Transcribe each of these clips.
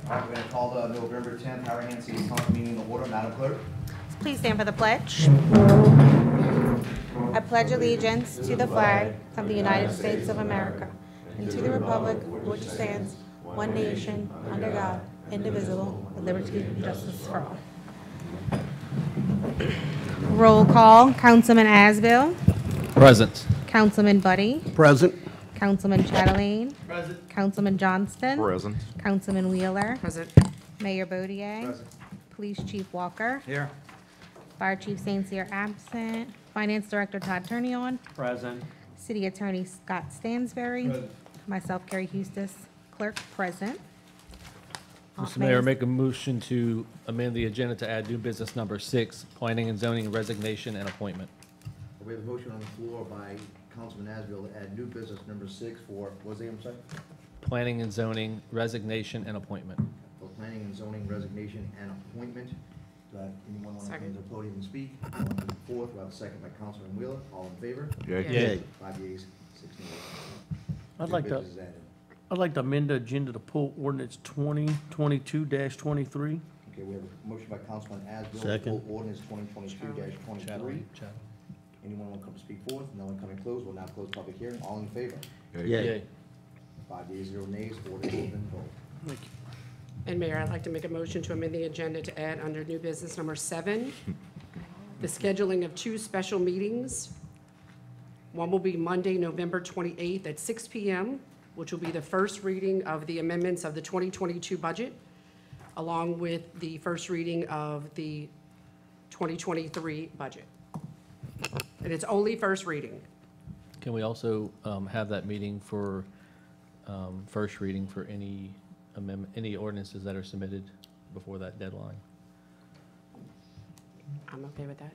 All right, we're going to call the November 10th Harahan City Council meeting to order. Madam Clerk. Please stand for the pledge. I pledge allegiance to the flag of the United States of America and to the republic for which it stands, one nation, under God, indivisible, with liberty and justice for all. Roll call. Councilman Asbill. Present. Councilman Buddy. Present. Councilman Chatelain. Present. Councilman Johnston. Present. Councilman Wheeler. Present. Mayor Bodier. Present. Police Chief Walker. Here. Fire Chief St. Cyr absent. Finance Director Todd Turnion. Present. City Attorney Scott Stansberry. Present. Myself, Carrie Hustis. Clerk present. Mr. Mayor, make a motion to amend the agenda to add new business number 6, planning and zoning resignation and appointment. We have a motion on the floor by Councilman Asbill to add new business number 6 for, what was the item, sorry? Planning and zoning resignation and appointment. For planning and zoning resignation and appointment. Do anyone want to come to Second. the podium and speak? On the fourth, we have a second by Councilman Wheeler. All in favor? Yay. 5 yeas, 6 nays. I'd like New to, business is added. I'd like to amend the agenda to pull ordinance 2022-23. Okay, we have a motion by Councilman Asbill to Second. pull ordinance 2022-23. Anyone want to come speak forth? No one coming close. We'll now close public hearing. All in favor? Yay. 5 yeas, 0 nays. Ordinance has been pulled. Thank you. And Mayor, I'd like to make a motion to amend the agenda to add under new business number 7, the scheduling of 2 special meetings. One will be Monday, November 28th at 6 p.m., which will be the first reading of the amendments of the 2022 budget, along with the first reading of the 2023 budget. And it's only first reading. Can we also have that meeting for first reading for any amendment, any ordinances that are submitted before that deadline? I'm okay with that.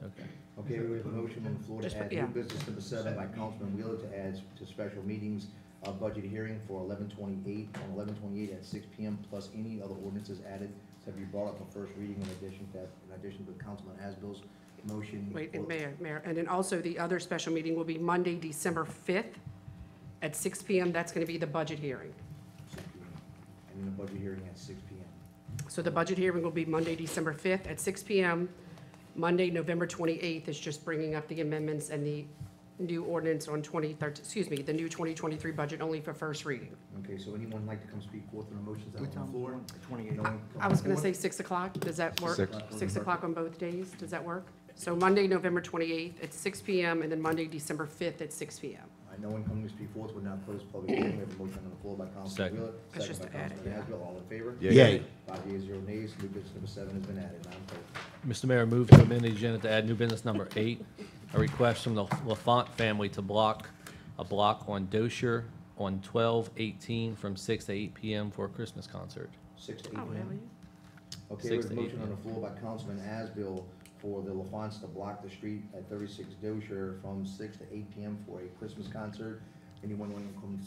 Okay. Okay, we have a motion on the floor Just- to add yeah. new business number 7 by Councilman Wheeler to add to special meetings of budget hearing for 11/28, on 11/28 at 6 p.m. plus any other ordinances added to be brought up for first reading in addition to Councilman Asbill's motion. Wait, and Mayor, and then also the other special meeting will be Monday, December 5th at 6 p.m. That's going to be the budget hearing. 6 p.m. And then the budget hearing at 6 p.m. So the budget hearing will be Monday, December 5th at 6 p.m. Monday, November 28th is just bringing up the amendments and the new ordinance on the new 2023 budget only for first reading. Okay, so anyone like to come speak forth on the motions that are on the floor? No one I was going coming to say forth? 6 o'clock. Does that work? 6. 6 o'clock on both days. Does that work? So Monday, November 28th at 6 p.m. and then Monday, December 5th at 6 p.m. All right, no one coming to speak forth. We'll now close public hearing. We have a motion on the floor by Councilman Second. Wheeler. That's Second just by to add it, Councilman yeah. Asbill. All in favor? Yay. 5 yeas, 0 nays. New business number 7 has been added. Madam Clerk. Mr. Mayor, move to amend the agenda to add new business number 8, a request from the LaFont family to block a block on Dozier on 12/18 from 6 to 8 p.m. for a Christmas concert. 6 to 8 Oh, p.m. really? Okay, 6 we have a to 8 motion on p.m. the floor by Councilman Asbill for the LaFonts to block the street at 36 Dozier from 6 to 8 p.m. for a Christmas concert. Anyone want to come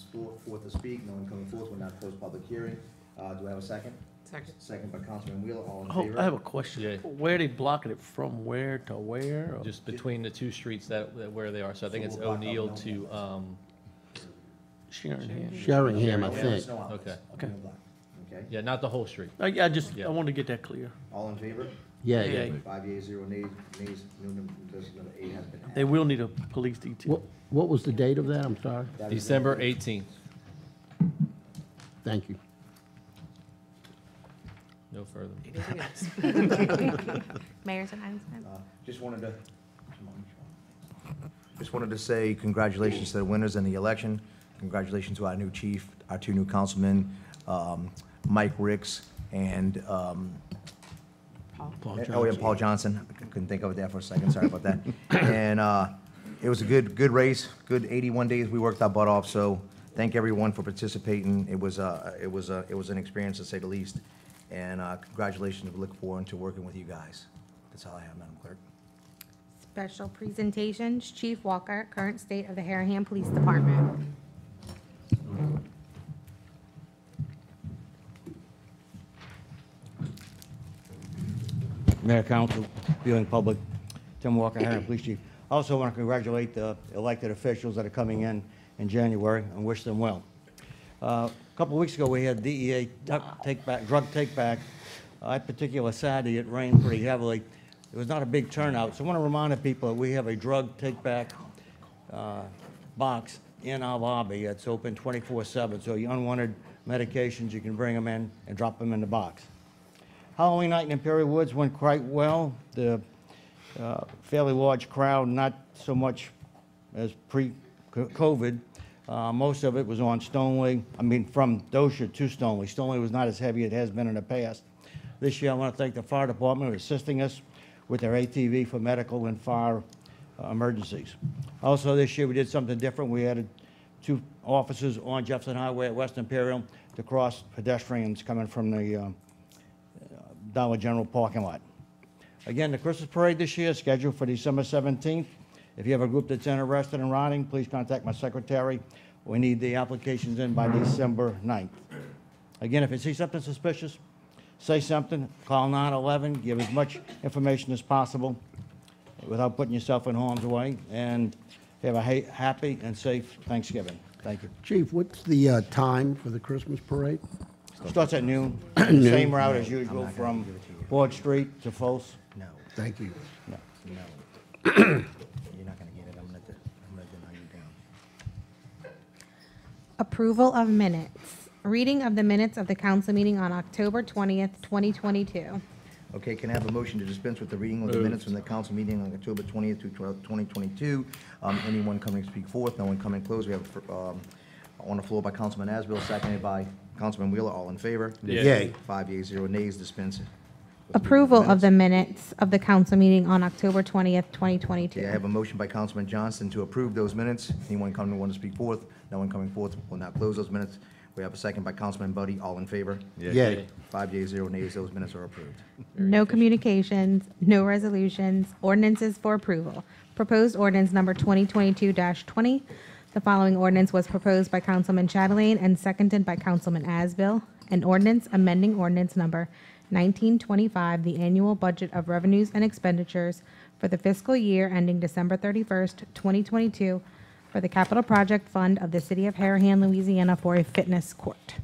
forth to speak? No one coming forth. We'll now close public hearing. Do I have a second? Second. Second by Councilman Wheeler. All in Oh, favor? I have a question. Yeah. Where are they blocking it from, where to where? or- Just between the 2 streets that where they are. So I think So it's we'll block O'Neill out to, Sheringham. Sheringham, I We have think. snow out. Okay. Okay. Okay, yeah, not the whole street. I Yeah. want to get that clear. all in favor? Yay. Yay. 5 yeas, 0 nays. New business number 8 has been added. They will need a police detail. What was the date of that? I'm sorry. That is December November 18th. Thank you. No further. Anything else? Mayor's announcement. Just wanted to say congratulations to the winners in the election. Congratulations to our new chief, our 2 new councilmen, Mike Ricks and, Paul? Paul Johnson. I couldn't think of it there for a second. Sorry about that. And it was a good race, good 81 days. We worked our butt off. So thank everyone for participating. It was an experience to say the least. And congratulations. We look forward to working with you guys. That's all I have, Madam Clerk. Special presentations. Chief Walker, current state of the Harahan Police Department. Mayor, Council, viewing public, Tim Walker, Harahan Police Chief. I also want to congratulate the elected officials that are coming in January and wish them well. A couple of weeks ago, we had DEA drug take-back. That particular Saturday, it rained pretty heavily. It was not a big turnout, so I want to remind the people that we have a drug take-back box in our lobby. It's open 24/7, so your unwanted medications, you can bring them in and drop them in the box. Halloween night in Imperial Woods went quite well. The fairly large crowd, not so much as pre-COVID. Most of it was on Stoneleigh, from Dosher to Stoneleigh. Stoneleigh was not as heavy as it has been in the past. This year, I want to thank the fire department for assisting us with their ATV for medical and fire emergencies. Also, this year, we did something different. We added 2 officers on Jefferson Highway at West Imperial to cross pedestrians coming from the Dollar General parking lot. Again, the Christmas parade this year is scheduled for December 17th. If you have a group that's interested in riding, please contact my secretary. We need the applications in by December 9th. Again, if you see something suspicious, say something, call 911, give as much information as possible without putting yourself in harm's way, and have a happy and safe Thanksgiving. Thank you. Chief, what's the time for the Christmas parade? Starts at noon. Noon. Same route as usual from Ford Street to Folse. No, Thank you. no. You're not gonna get it. I'm gonna deny you down. Approval of minutes. Reading of the minutes of the council meeting on October 20th, 2022. Okay, can I have a motion to dispense with the reading of the minutes from the council meeting on October 20th to 2022? Anyone coming to speak forth? No one coming close? We have on the floor by Councilman Asbill, seconded by Councilman Wheeler. All in favor? Yay. 5 yeas, 0 nays. Dispense. with the Approval of the minutes. minutes of the council meeting on October 20th, 2022. Okay, I have a motion by Councilman Johnston to approve those minutes. Anyone coming want to speak forth? No one coming forth will now close those minutes. We have a second by Councilman Buddy. All in favor? Yay. 5 yeas, 0 nays. Those minutes are approved. No communications, no resolutions, ordinances for approval. Proposed ordinance number 2022-20. The following ordinance was proposed by Councilman Chatelain and seconded by Councilman Asbill. An ordinance amending ordinance number 1925, the annual budget of revenues and expenditures for the fiscal year ending December 31st, 2022, for the capital project fund of the city of Harahan, Louisiana, for a fitness court.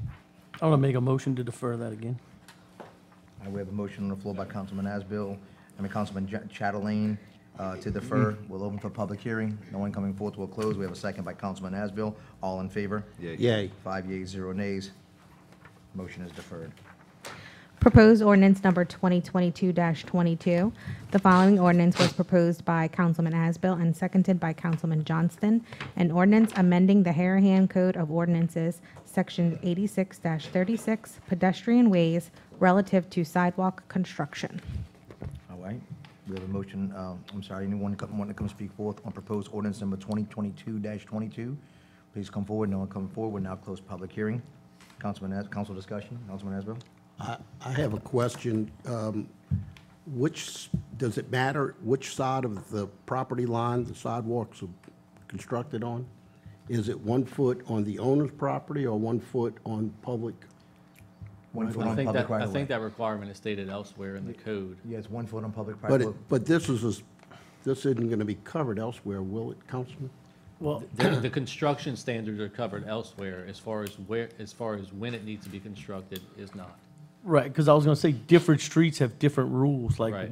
I want to make a motion to defer that again. We have a motion on the floor by Councilman Councilman Chatelain to defer. We'll open for public hearing. No one coming forth will close. We have a second by Councilman Asbill. All in favor? Yay. 5 yeas, 0 nays. Motion is deferred. Proposed ordinance number 2022-22. The following ordinance was proposed by Councilman Asbill and seconded by Councilman Johnston. An ordinance amending the Harahan Code of Ordinances, Section 86-36, pedestrian ways relative to sidewalk construction. All right. We have a motion, anyone want to come speak forth on proposed ordinance number 2022-22? Please come forward. No one coming forward. We'll now close public hearing. Council discussion. Councilman Asbill? I have a question. Does it matter which side of the property line the sidewalks are constructed on? Is it 1 foot on the owner's property or 1 foot on public? 1 foot I on think public that, right I of think way. that requirement is stated elsewhere in the code. Yeah, it's 1 foot on public right of way. But this isn't going to be covered elsewhere, will it, Councilman? Well, The construction standards are covered elsewhere as far as when it needs to be constructed is not. right, because I was going to say different streets have different rules, like Right.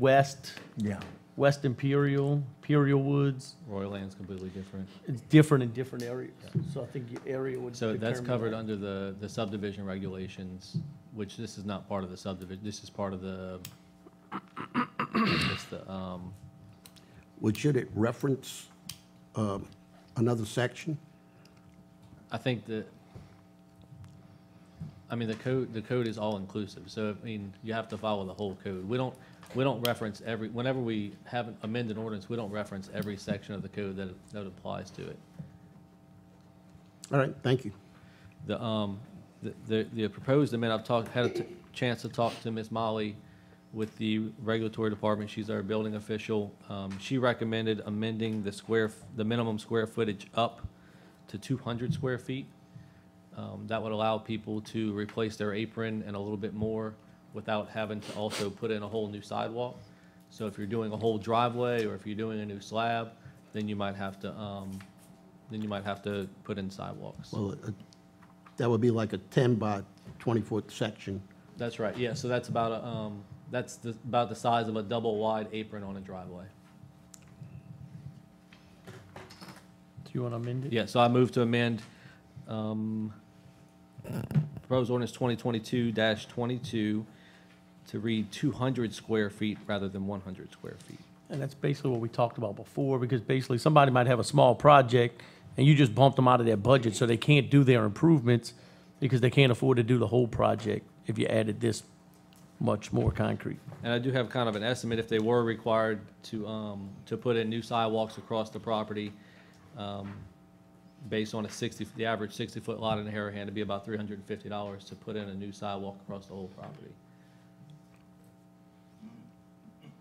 Yeah. West Imperial Woods. Royal Land's completely different. It's different in different areas. So I think your area would. So that's determine covered that. under the subdivision regulations, which this is not part of the subdivision, this is part of the, it's the, Well, should it reference another section? I think that, the code is all inclusive, so, you have to follow the whole code. We don't reference whenever we have an amended ordinance, we don't reference every section of the code that applies to it. All right, thank you. The proposed amendment, had a chance to talk to Ms. Molly with the regulatory department. She's our building official. She recommended amending the minimum square footage up to 200 square feet. That would allow people to replace their apron and a little bit more without having to also put in a whole new sidewalk. So if you're doing a whole driveway or if you're doing a new slab, then you might have to put in sidewalks. Well, That would be like a 10 by 20-foot section. That's right, yeah, so that's about about the size of a double wide apron on a driveway. Do you want to amend it? Yeah, so I move to amend, proposed ordinance 2022-22 to read 200 square feet rather than 100 square feet. And that's basically what we talked about before, because basically somebody might have a small project and you just bumped them out of their budget, so they can't do their improvements because they can't afford to do the whole project if you added this much more concrete. And I do have kind of an estimate, if they were required to put in new sidewalks across the property, based on the average 60-foot lot in Harahan, it'd be about $350 to put in a new sidewalk across the whole property.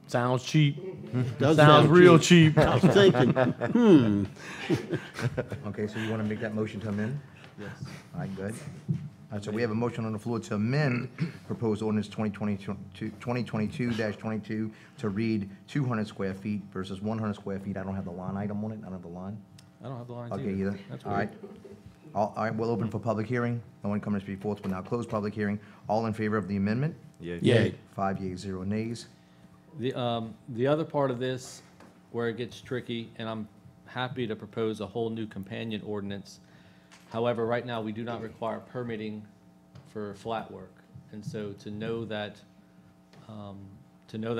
Sounds cheap. Does Sounds sound real cheap. cheap. I was thinking, Okay, so you want to make that motion to amend? Yes. All right, good. All right, so we have a motion on the floor to amend proposed ordinance 2022-22 to read 200 square feet versus 100 square feet. I don't have the line item on it. I don't have the line. I don't have the lines Okay, either. That's All right. All right, we'll open for public hearing. No one coming to speak forth. We'll now close public hearing. All in favor of the amendment? Yay. 5 yeas, 0 nays. The other part of this, where it gets tricky, and I'm happy to propose a whole new companion ordinance. However, right now, we do not require permitting for flat work. And so to know that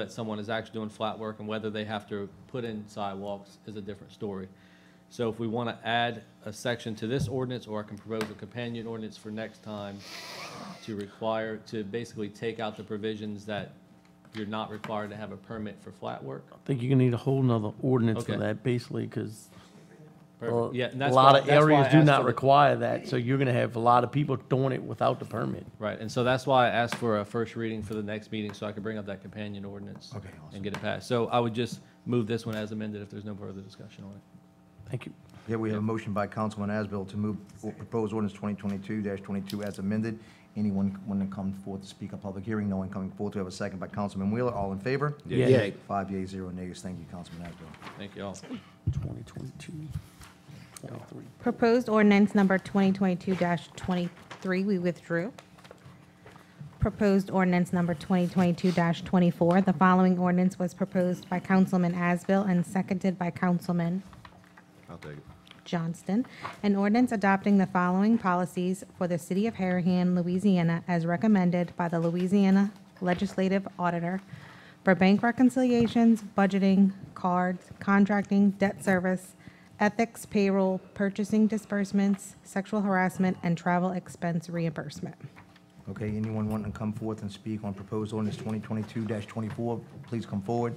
someone is actually doing flat work and whether they have to put in sidewalks is a different story. So if we want to add a section to this ordinance, or I can propose a companion ordinance for next time to basically take out the provisions that you're not required to have a permit for flat work. I think you're gonna need a whole nother ordinance for Okay. that, basically, because Perfect. Yeah, and a that's lot why- of that's why I areas do asked not for the- require that, so you're gonna have a lot of people doing it without the permit. Right, and so that's why I asked for a first reading for the next meeting, so I could bring up that companion ordinance. Okay, awesome. And get it passed. So I would just move this one as amended if there's no further discussion on it. Thank you. Here we have a motion by Councilman Asbill to move proposed ordinance 2022-22 as amended. Anyone want to come forth to speak at public hearing? No one coming forth. We have a second by Councilman Wheeler. All in favor? Yay. yay. 5 yeas, 0 nays. Thank you, Councilman Asbill. Thank you all. 2022, 23. Proposed ordinance number 2022-23, we withdrew. Proposed ordinance number 2022-24. The following ordinance was proposed by Councilman Asbill and seconded by Councilman I'll take it. Johnston. An ordinance adopting the following policies for the city of Harahan, Louisiana, as recommended by the Louisiana Legislative Auditor for bank reconciliations, budgeting, cards, contracting, debt service, ethics, payroll, purchasing disbursements, sexual harassment, and travel expense reimbursement. Okay, anyone wanting to come forth and speak on proposed ordinance 2022-24, please come forward.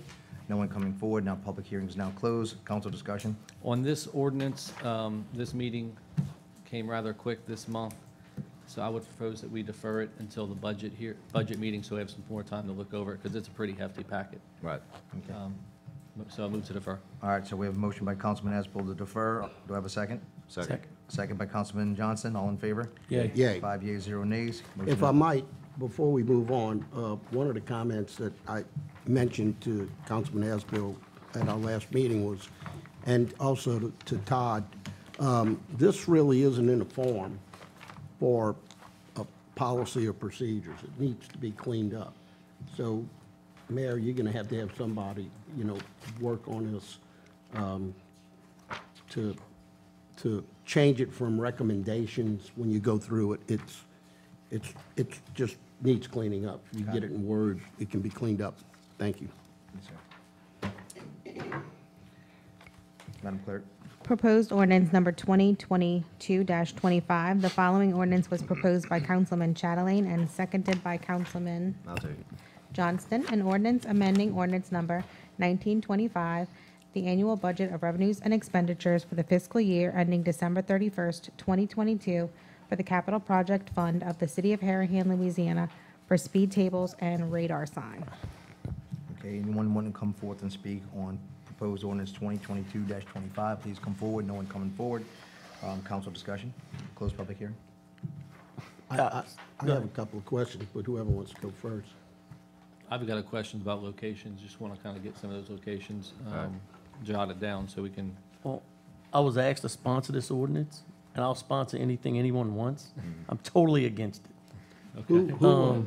No one coming forward. Now public hearing is now closed. Council discussion. On this ordinance, this meeting came rather quick this month, so I would propose that we defer it until the budget meeting, so we have some more time to look over it, because it's a pretty hefty packet. Right. Okay. So I move to defer. All right, so we have a motion by Councilman Asbill to defer. Do I have a second? Second. Second by Councilman Johnson. All in favor? Yay. Yay. 5 yeas, 0 nays. Motion- If I might, before we move on, one of the comments that I mentioned to Councilman Asbill at our last meeting was, and also to Todd, this really isn't in a form for a policy or procedures. It needs to be cleaned up. So, Mayor, you're gonna have somebody, work on this, to change it from recommendations when you go through it. It's just needs cleaning up. You get it in Word, it can be cleaned up. Thank you. Yes, sir. Madam Clerk. Proposed ordinance number 2022-25. The following ordinance was proposed by Councilman Chatelain and seconded by Councilman I'll take it. Johnston. An ordinance amending ordinance number 1925, the annual budget of revenues and expenditures for the fiscal year ending December 31st, 2022, for the capital project fund of the city of Harahan, Louisiana, for speed tables and radar sign. Okay, anyone want to come forth and speak on proposed ordinance 2022-25, please come forward. No one coming forward. Council discussion. Close public hearing. I have a couple of questions, but whoever wants to go first. I've got a question about locations, just want to kind of get some of those locations jotted down so we can, Well, I was asked to sponsor this ordinance, and I'll sponsor anything anyone wants. I'm totally against it. Oh,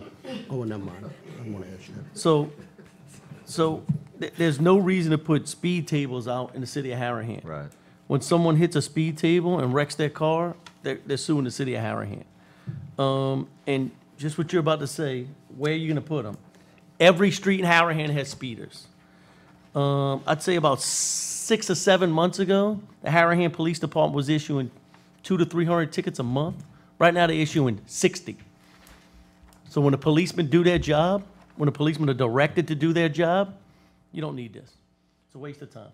never mind. I want to ask you that. So there's no reason to put speed tables out in the city of Harahan. Right. When someone hits a speed table and wrecks their car, they're suing the city of Harahan. And just what you're about to say, where are you gonna put them? Every street in Harahan has speeders. I'd say about 6 or 7 months ago, the Harahan Police Department was issuing 200 to 300 tickets a month. Right now, they're issuing 60. So when the policemen do their job, when the policemen are directed to do their job, you don't need this. It's a waste of time.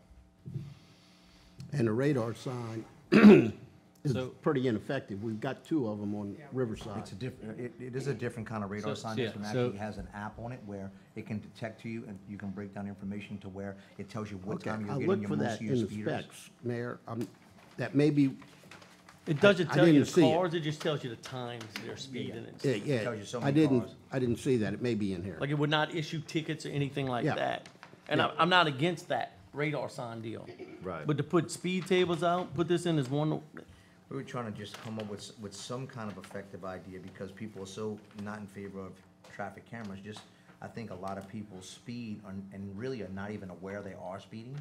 And the radar sign is So- pretty ineffective. We've got 2 of them on Riverside. It's a different, it is a different kind of radar So- sign. yeah, This one so- actually has an app on it where it can detect you and you can break down information to where it tells you what Okay, time you're I'll getting look your for most that in used the speeders. specs, Mayor. That may be, It doesn't I tell you didn't the see it. cars, it just tells you the times they're speeding. yeah, And yeah. tells you so I many didn't, cars. I didn't see that. It may be in here. Like, it would not issue tickets or anything like Yeah. that. And Yeah. I'm not against that radar sign deal. Right. But to put speed tables out, put this in as one, We were trying to just come up with some kind of effective idea because people are so not in favor of traffic cameras. Just, I think a lot of people speed and really are not even aware they are speeding.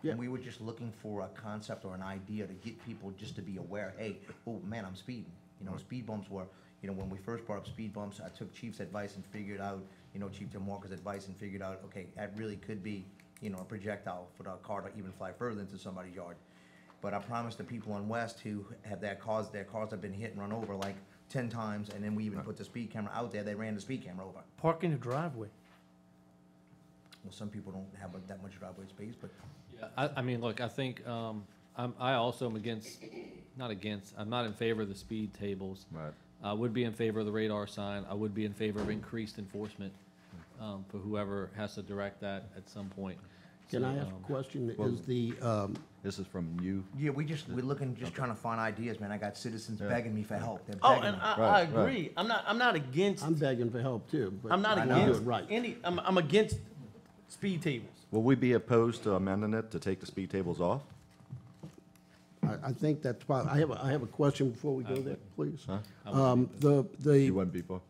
Yeah. And we were just looking for a concept or an idea to get people just to be aware, hey, oh man, I'm speeding. You know, speed bumps were, you know, when we first brought up speed bumps, I took Chief's advice and figured out, you know, Chief Tim Walker's advice and figured out, okay, that really could be, you know, a projectile for the car to even fly further into somebody's yard. But I promised the people on West who have their cars have been hit and run over like 10 times, and then we even put the speed camera out there, they ran the speed camera over. park in the driveway. Well, some people don't have that much driveway space, but Yeah, I mean, look, I think, I also am I'm not in favor of the speed tables. Right. I would be in favor of the radar sign. I would be in favor of increased enforcement, for whoever has to direct that at some point. Can So, I ask a question? Is the, This is from you. yeah, we're looking, just trying to find ideas, man. I got citizens begging me for help. They're Oh, begging and me. I Right, agree. I'm not against, I'm begging for help too, but. I'm not I know. against Do it right. I'm against speed tables. Will we be opposed to amending it to take the speed tables off? I think that's fine. I have a question before we go there, please. Huh? The You wouldn't be for?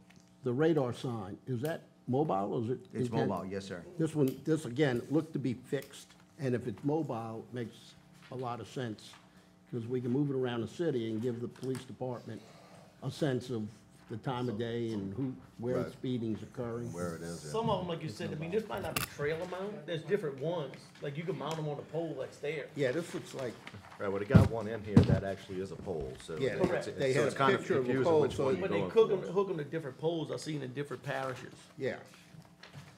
radar sign, is that mobile or is it? It's intent- mobile, yes, sir. This again, looked to be fixed, and if it's mobile, it makes a lot of sense, because we can move it around the city and give the police department a sense of the time of day and where Right. speeding's occurring. Where it is, yeah. Some of them, like you said, I mean, this might not be trailer mount, there's different ones. Like, you can mount them on a pole that's there. Yeah, this looks like, Right, well, they got one in here that actually is a pole, so. Yeah, it's- correct. it's- They so had it's a kind of picture of a confusing pole, which so- one you're But they going hook for. them to different poles, I've seen in different parishes. yeah.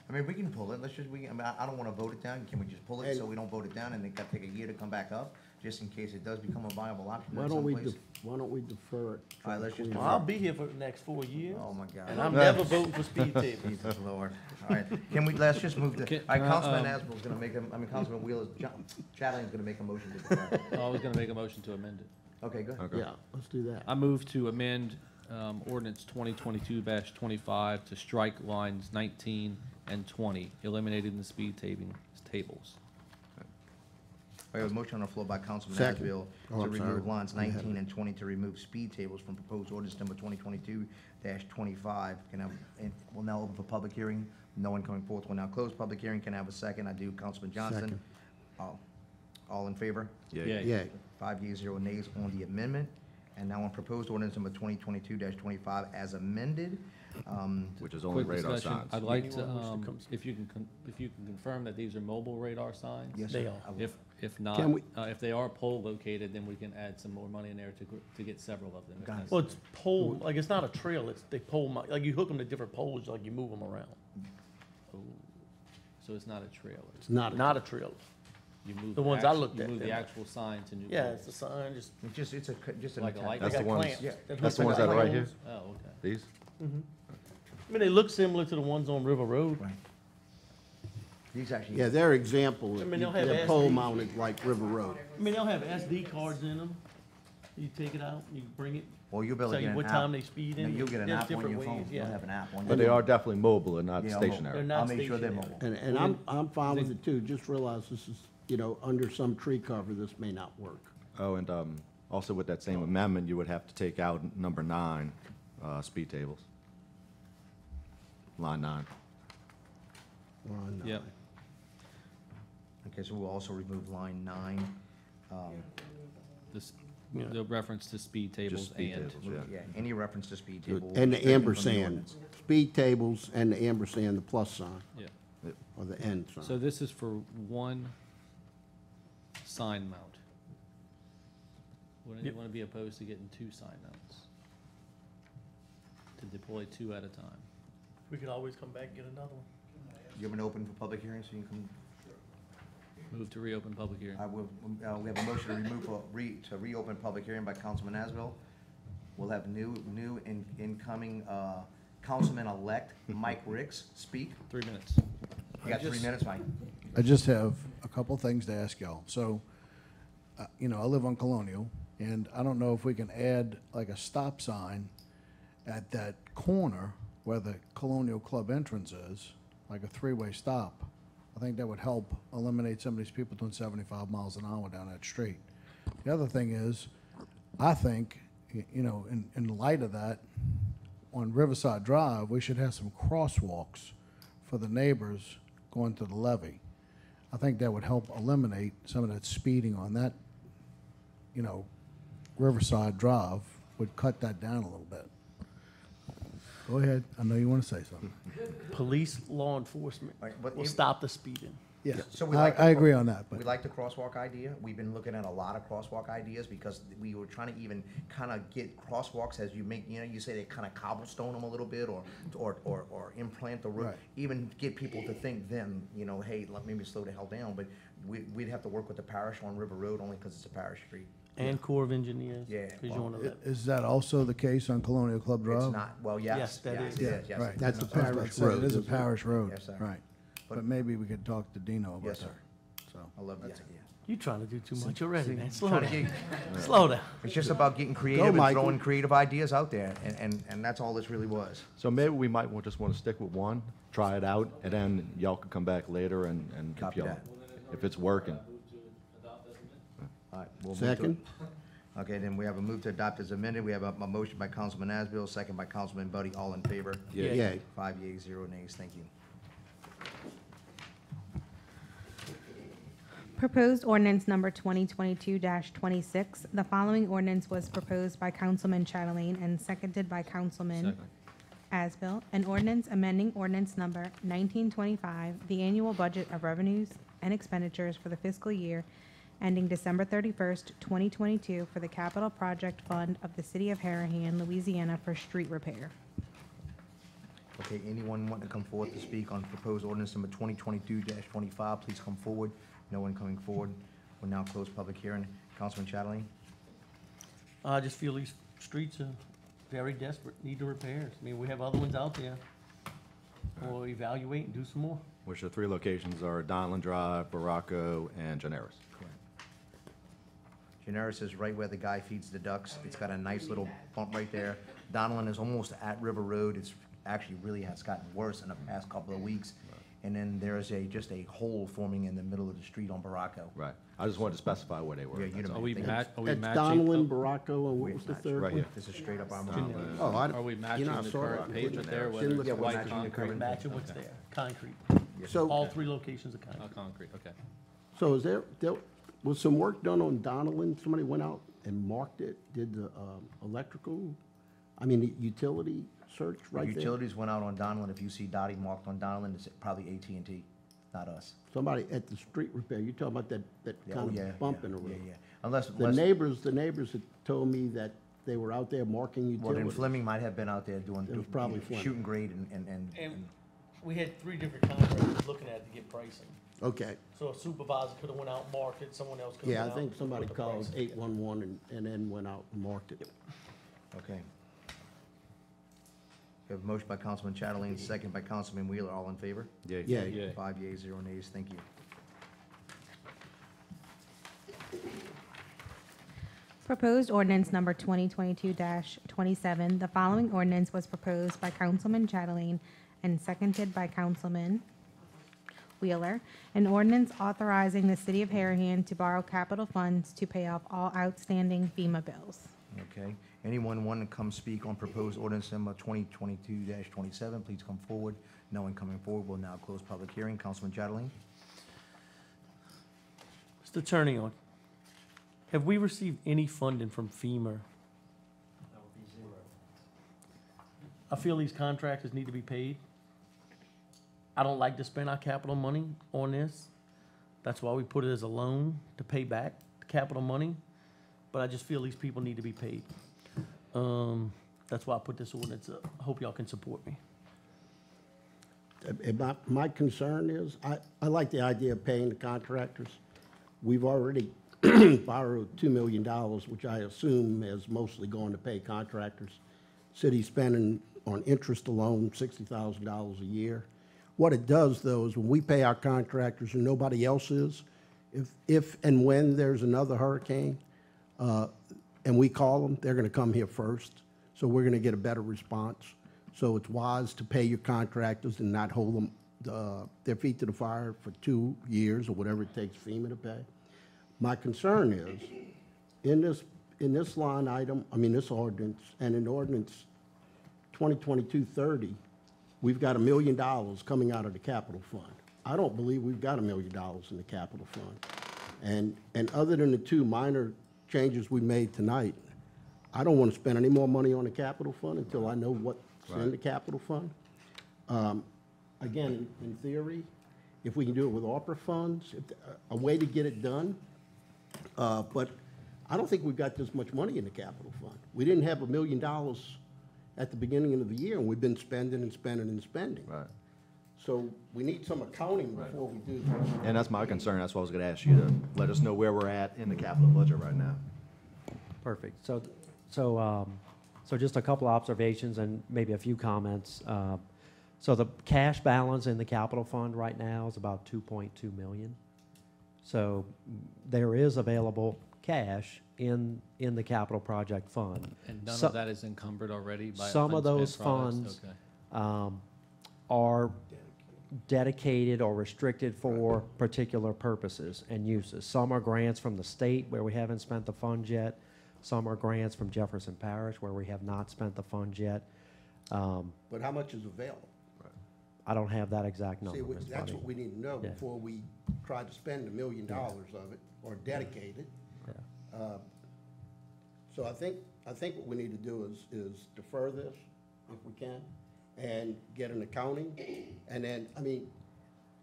I mean, we can pull it. I mean, I don't want to vote it down. Can we just pull it And- so we don't vote it down and it got to take a year to come back up, just in case it does become a viable option Why in don't some we, place? why don't we defer it? All right, let's just Well, I'll be here for the next 4 years, Oh, my God. and I'm never voting for speed tables. Jesus Lord. All right, let's just move to, Can- all right, Councilman um, Asbell's gonna make Councilman Wheeler's, Chatelain's gonna make a motion to defer. I was gonna make a motion to amend it. Okay, good. Okay. Yeah, let's do that. I move to amend ordinance 2022-25 to strike lines 19 and 20, eliminating the speed tables. We have a motion on the floor by Councilman Second. Asbell Oh, to I'm sorry. remove lines Go ahead. 19 and 20 to remove speed tables from proposed ordinance number 2022-25. We'll now open for public hearing. No one coming forth. We'll now close public hearing. Can I have a second? I do. Councilman Johnson. Second. All in favor? Yeah. Yeah, 5 yeas, 0 nays on the amendment. And now on proposed ordinance number 2022-25 as amended. Which is only Quick radar discussion. signs. I'd like to, Anyone wants to come if you can confirm that these are mobile radar signs? Yes, They sir. are. I will. If not, Can we- if they are pole located, then we can add some more money in there to get several of them. if Got it. Well, it's pole, like, it's not a trail, it's, they pole, like, you hook them to different poles, like, you move them around. So it's not a trailer. it's not, Not a trailer. You move The ones I actu- looked at, You move the they're not. actual sign to new. Yeah, poles. it's a sign, just, It's just an Like a light- they That's the got ones- clamps. yeah. that That's the hook ones to that are right here? poles. Oh, okay. These? I mean, they look similar to the ones on River Road. Right. These actually. yeah, they're example, I mean, they'll have they're SD. pole mounted like River Road. I mean, they'll have SD cards in them. You take it out, you bring it, Well, you'll be able to tell get you an what app. time they speed No, in. you'll get an There's app on different your ways, phone. You'll yeah. have an app on your. But they are definitely mobile and not Yeah, mobile. stationary. They're I'll not make sure they're stationary. mobile. And I'm fine with it too, just realize this is, under some tree cover, this may not work. Oh, and Also, with that same amendment, you would have to take out number 9, speed tables. Line 9. Line nine. Yep. Okay, so we'll also remove line 9. This, Yeah. the reference to speed tables speed and. tables. Yeah. Yeah, any reference to speed Good. table. And the stricken from ampersand, ordinance. speed tables and the ampersand, the plus sign, Yeah. or the end So sign. this is for one sign mount. Wouldn't you Yep. want to be opposed to getting 2 sign mounts? To deploy 2 at a time? We could always come back and get another one. You have an open for public hearing, so you can, Move to reopen public hearing. we have a motion to reopen public hearing by Councilman Asbill. We'll have new incoming Councilman-elect Mike Ricks speak. 3 minutes. You got 3 minutes, Mike. I just have a couple things to ask y'all. So, you know, I live on Colonial, and I don't know if we can add like a stop sign at that corner where the Colonial Club entrance is, like a 3-way stop. I think that would help eliminate some of these people doing 75 miles an hour down that street. The other thing is, I think, you know, in light of that, on Riverside Drive, we should have some crosswalks for the neighbors going to the levee. I think that would help eliminate some of that speeding on that, you know, Riverside Drive, would cut that down a little bit. Go ahead, I know you want to say something. Police, law enforcement Right, but will if- stop the speeding. Yeah, So we like I the- agree on that, We but like the crosswalk idea. We've been looking at a lot of crosswalk ideas because we were trying to even kind of get crosswalks as you make, you know, you say they kind of cobblestone them a little bit or implant the road. Right. Even get people to think them, you know, hey, let me slow the hell down. But we'd have to work with the parish on River Road only because it's a parish street. And Corps of Engineers. Yeah, Because you well, want to let. is that also the case on Colonial Club Drive? It's not, well, yes. Yes, that is. it is, yes. Right. That's a I was about to parish say, road, It is a isn't it? parish road, Yes, sir. right. But- But maybe we could talk to Dino about Yes, that. sir. So, I love the idea. You trying to do too much already, man. Slow Trying to down. get- Slow down. It's just about getting creative and Michael. throwing creative ideas out there, and that's all this really was. So maybe we might just want to stick with one, try it out, and then y'all can come back later and if Copy y'all, that. if it's working. All right, we'll move to- Second? Okay, then we have a move to adopt as amended. We have a motion by Councilman Asbill, second by Councilman Buddy. All in favor? Yeah. Yay. 5 yeas, 0 nays. Thank you. Proposed ordinance number 2022-26. The following ordinance was proposed by Councilman Chatelain and seconded by Councilman Second. Asbill. An ordinance amending ordinance number 1925, the annual budget of revenues and expenditures for the fiscal year ending December 31st, 2022 for the capital project fund of the city of Harahan, Louisiana for street repair. Okay, anyone want to come forward to speak on proposed ordinance number 2022-25, please come forward. No one coming forward. We'll now close public hearing. Councilman Chatelain? I just feel these streets are very desperate, need the repairs. I mean, we have other ones out there. We'll evaluate and do some more. Which the 3 locations are Donlin Drive, Baracco, and Generis. Generis is right where the guy feeds the ducks. It's got a nice little bump right there. Donlin is almost at River Road. It's actually really has gotten worse in the past couple of weeks. And then there's just a hole forming in the middle of the street on Baracco. Right. I just wanted to specify where they were. Yeah, you that's don't- all. Are we That's match, are we That's matching? Donlin, Baracco, and what Wait, was the match. third Right one? here. This is straight up on Donlin. Baracco. Oh, I, Are we matching you know, the sorry. current pavement there, Shouldn't whether look it's Yeah, at we're white matching the concrete? current- Matching what's Okay. there, concrete. So, All 3 locations are concrete. Concrete, okay. so is there was some work done on Donlin? Somebody went out and marked it, did the electrical, the utility search right there? Utilities went out on Donlin. If you see Dottie marked on Donlin, it's probably AT&T, not us. Somebody at the street repair, you're talking about that Yeah, kind oh, yeah, of bumping or yeah, whatever? yeah. Unless, The neighbors had told me that they were out there marking well, then utilities. Fleming might have been out there doing, It was probably Fleming. shooting grade and And we had 3 different contractors looking at it to get pricing. Okay, So a supervisor could have went out and marked it, someone else could have yeah, went I out. think somebody with the called pricing. 811 and then went out and marked it. okay. We have a motion by Councilman Chatelain, second by Councilman Wheeler. All in favor? Yeah. Yeah, Yeah. 5 yeas, 0 nays. Thank you. Proposed ordinance number 2022-27. The following ordinance was proposed by Councilman Chatelain and seconded by Councilman Wheeler, an ordinance authorizing the city of Harahan to borrow capital funds to pay off all outstanding FEMA bills. Okay. Anyone want to come speak on proposed ordinance number 2022-27, please come forward. No one coming forward, we'll now close public hearing. Councilman Chatelain? Mr. Attorney, have we received any funding from FEMA? I feel these contractors need to be paid. I don't like to spend our capital money on this. That's why we put it as a loan to pay back the capital money. But I just feel these people need to be paid. That's why I put this ordinance up. I hope y'all can support me. My concern is, I like the idea of paying the contractors. We've already borrowed $2 million, which I assume is mostly going to pay contractors. City's spending on interest alone $60,000 a year. What it does, though, is when we pay our contractors and nobody else is, if and when there's another hurricane, and we call them, they're gonna come here first. So we're gonna get a better response. So it's wise to pay your contractors and not hold them, their feet to the fire for 2 years or whatever it takes FEMA to pay. My concern is, in this line item, this ordinance, and in ordinance 2022-30, we've got $1 million coming out of the capital fund. I don't believe we've got $1 million in the capital fund. And other than the 2 minor changes we made tonight, I don't want to spend any more money on the capital fund until I know what's in the capital fund. Again, in theory, if we can do it with ARPA funds, a way to get it done. But I don't think we've got this much money in the capital fund. We didn't have $1 million at the beginning of the year, and we've been spending and spending and spending. Right. So we need some accounting before we do this. And that's my concern. That's why I was going to ask you to let us know where we're at in the capital budget right now. Perfect. So just a couple observations and maybe a few comments. So the cash balance in the capital fund right now is about 2.2 million. So there is available cash in the capital project fund. And none So- of that is encumbered already by Some of unspent those products? funds Okay. are dedicated or restricted for particular purposes and uses. Some are grants from the state where we haven't spent the funds yet. Some are grants from Jefferson Parish where we have not spent the funds yet. But how much is available? I don't have that exact number, See, Mr. that's Buddy. what we need to know Yeah. before we try to spend $1 million of it or dedicate it. Yeah. So I think what we need to do is defer this if we can and get an accounting. And then,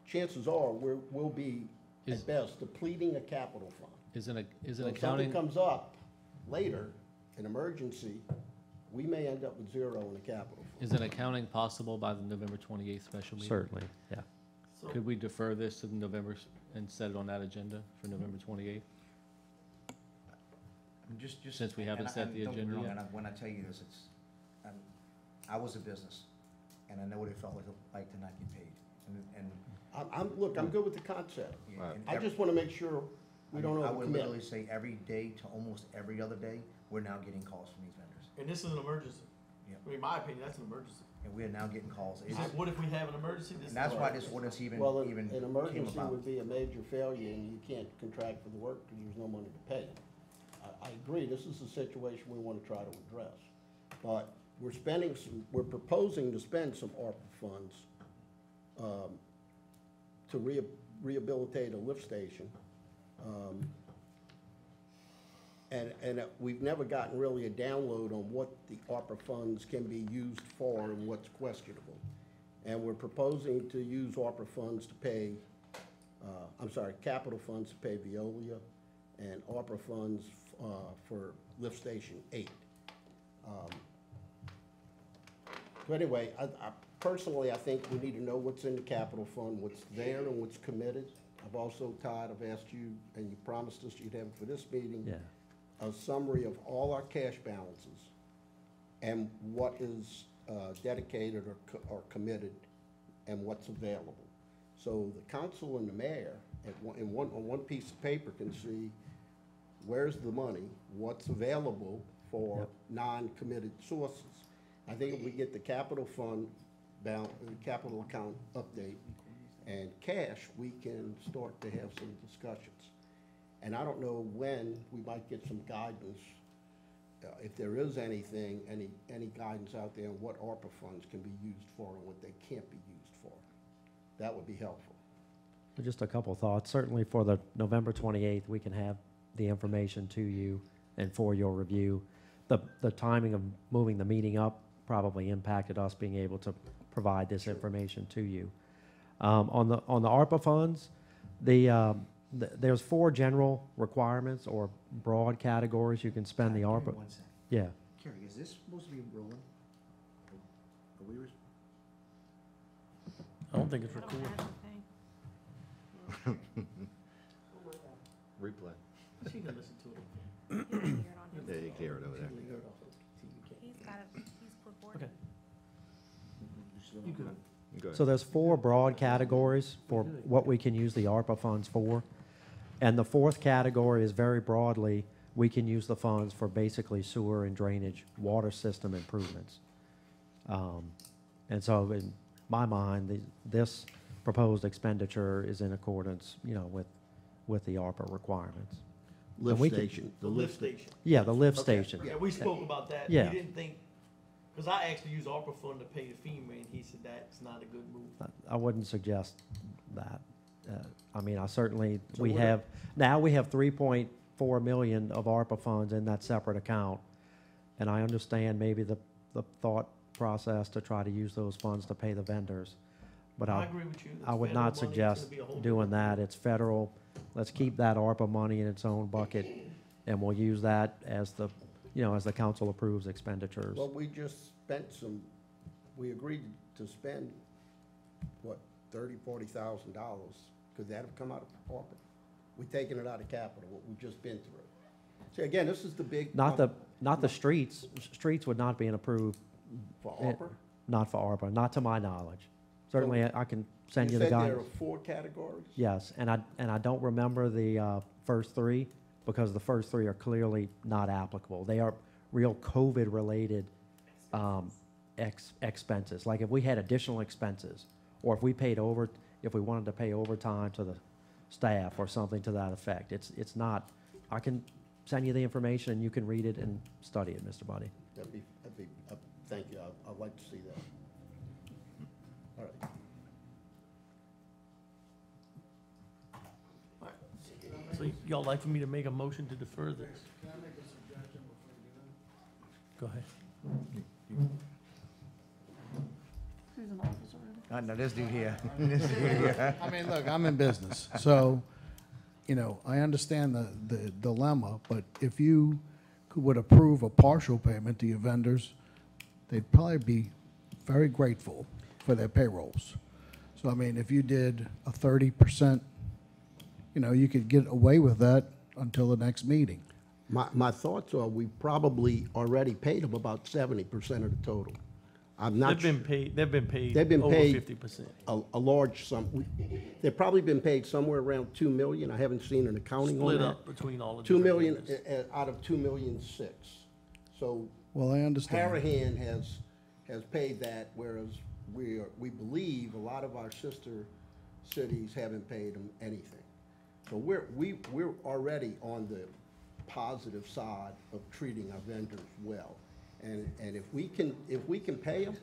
chances are we'll be Is- at best depleting a capital fund. Is an So if something accounting, comes up later, an emergency, we may end up with zero in the capital fund. is an accounting possible by the November 28th special meeting? Certainly, yeah. Could we defer this to the November and set it on that agenda for November 28th? Just. Since we haven't and set the don't get me agenda wrong, yet. and when I tell you this, I was a business, and I know what it felt like to not get paid. And I'm good with the concept. yeah, and I every- just want to make sure we don't I would literally overcommit. say every day to almost every other day, we're now getting calls from these vendors. And this is an emergency. Yeah. In my opinion, that's an emergency. And we are now getting calls. It's- What if we have an emergency? And that's why this ordinance even Well, even an came emergency about. would be a major failure, and you can't contract for the work because there's no money to pay. I agree, this is a situation we want to try to address. But we're proposing to spend some ARPA funds to rehabilitate a lift station. And we've never gotten really a download on what the ARPA funds can be used for and what's questionable. And we're proposing to use ARPA funds to pay, capital funds to pay Veolia and ARPA funds for Lift Station 8. So anyway, personally, I think we need to know what's in the capital fund, what's there and what's committed. I've also, Todd, I've asked you, and you promised us you'd have it for this meeting. Yeah. A summary of all our cash balances and what is dedicated or committed and what's available. So the council and the mayor on one piece of paper can see where's the money, what's available for Yep. non-committed sources. I think if we get the capital fund capital account update And cash, we can start to have some discussions. And I don't know when we might get some guidance, if there is anything, any guidance out there on what ARPA funds can be used for and what they can't be used for. That would be helpful. Just a couple thoughts. Certainly for the November 28th, we can have the information to you and for your review. The timing of moving the meeting up probably impacted us being able to provide this information to you. On the ARPA funds, there's 4 general requirements or broad categories you can spend the ARPA. One second. Yeah. Carrie, is this supposed to be rolling? Are we? I don't think it's recorded. Replay. She can listen to it. Yeah, you can hear it over there. Okay. You good. Go ahead. So there's 4 broad categories for what we can use the ARPA funds for. And the 4th category is very broadly, we can use the funds for basically sewer and drainage, water system improvements. And so in my mind, this proposed expenditure is in accordance, with the ARPA requirements. Lift we can- station, the lift station. Yeah, the lift station. Yeah, we spoke about that. Yeah. We didn't think, because I actually used ARPA fund to pay the FEMA, and he said that's not a good move. I wouldn't suggest that. I mean, I certainly, So we what have 3.4 million of ARPA funds in that separate account. And I understand maybe the thought process to try to use those funds to pay the vendors. But I agree with you. It's I would federal not money. It's suggest gonna be a whole doing different- that. It's federal. Let's keep that ARPA money in its own bucket, and we'll use that as as the council approves expenditures. Well, we just spent we agreed to spend, what, $40,000. Could that have come out of ARPA? We're taking it out of capital, what we've just been through. See, again, this is the big. Not the streets. Streets would not be an approved. For ARPA? Not for ARPA, not to my knowledge. Certainly, I can send you the You said there guidance. are 4 categories? Yes, and I don't remember the first 3, because the first 3 are clearly not applicable. They are real COVID-related expenses. Like if we had additional expenses, or if we wanted to pay overtime to the staff or something to that effect. It's not, I can send you the information and you can read it and study it, Mr. Buddy. That'd be, thank you, I'd like to see that. All right. So y'all like for me to make a motion to defer this? Can I make a suggestion before you do that? Go ahead. No, this dude here. I mean, look, I'm in business, so, I understand the dilemma, but if you would approve a partial payment to your vendors, they'd probably be very grateful for their payrolls. So, I mean, if you did a 30%, you could get away with that until the next meeting. My thoughts are, we probably already paid them about 70% of the total. I'm not. They've been paid They've been over paid 50%. a large sum. They've probably been paid somewhere around 2 million. I haven't seen an accounting on Split that. up between all the 2 different million vendors. out of 2,600,000. So Well, I understand. Harahan has paid that, whereas we believe a lot of our sister cities haven't paid them anything. So we're already on the positive side of treating our vendors well. And if we can pay them,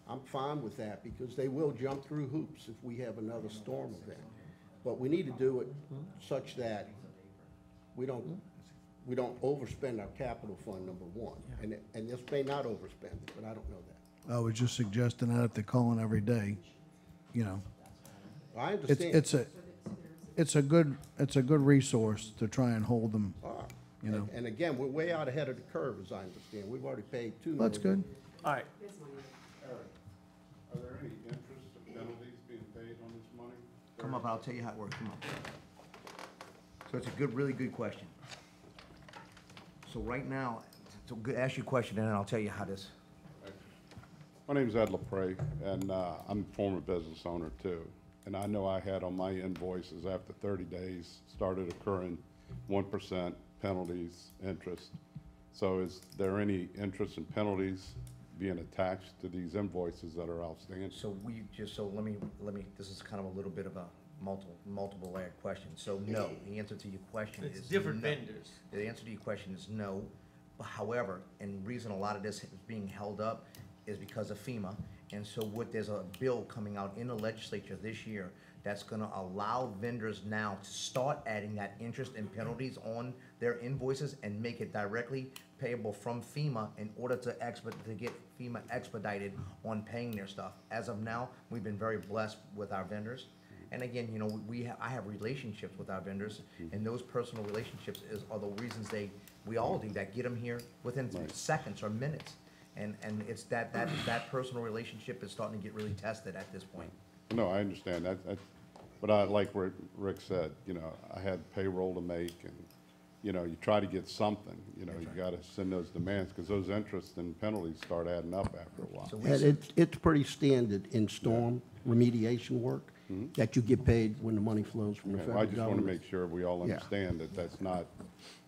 I'm fine with that, because they will jump through hoops if we have another storm event. But we need to do it such that we don't overspend our capital fund, number one. And this may not overspend it, but I don't know that. I was just suggesting that if they're calling every day, I understand. it's a good resource to try and hold them. And again, we're way out ahead of the curve, as I understand. We've already paid $2 million. That's good. All right, Are there any interest or penalties being paid on this money? Come up, I'll tell you how it works, come up. So it's a really good question. So right now, ask your question, and then I'll tell you how this. My name's Ed LaPre, and I'm a former business owner too. And I know I had on my invoices after 30 days started occurring 1% penalties, interest. So is there any interest and penalties being attached to these invoices that are outstanding. So let me, this is kind of a little bit of a multiple layered question. So no, the answer to your question is It's different no. vendors. The answer to your question is no. However, and the reason a lot of this is being held up is because of FEMA. And so there's a bill coming out in the legislature this year that's gonna allow vendors now to start adding that interest and penalties on their invoices and make it directly payable from FEMA in order to get FEMA expedited on paying their stuff. As of now, we've been very blessed with our vendors. And again, you know, I have relationships with our vendors, and those personal relationships are the reasons we all do that, get them here within seconds or minutes. And it's that personal relationship is starting to get really tested at this point. No, I understand that, but I, like Rick said, you know, I had payroll to make, and, you know, you try to get something, you know, you gotta send those demands, because those interests and penalties start adding up after a while. So And it's pretty standard in storm remediation work that you get paid when the money flows from the Okay, federal well, I just want to government. make sure we all Yeah. understand that that's not,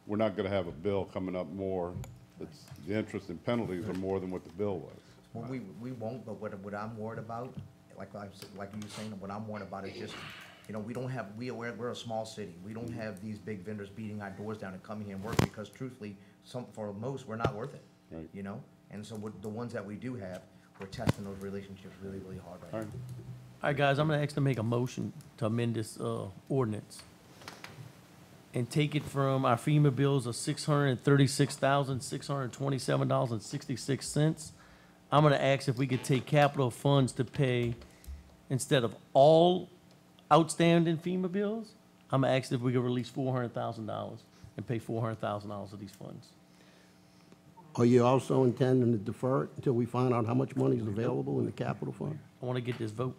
we're not going to have a bill coming up more, that's, the interest and penalties are more than what the bill was. Well, we won't, but what I'm worried about, like you were saying, what I'm worried about is just, you know, we're a small city. We don't have these big vendors beating our doors down and coming here and work, because truthfully, for most, we're not worth it. Right. You know? And so the ones that we do have, we're testing those relationships really, really hard All right right, now. All right, guys, I'm gonna ask to make a motion to amend this, ordinance. And take it from our FEMA bills of $636,627.66. I'm gonna ask if we could take capital funds to pay, instead of all outstanding FEMA bills, I'm gonna ask if we could release $400,000 and pay $400,000 of these funds. Are you also intending to defer it until we find out how much money is available in the capital fund? I wanna get this vote.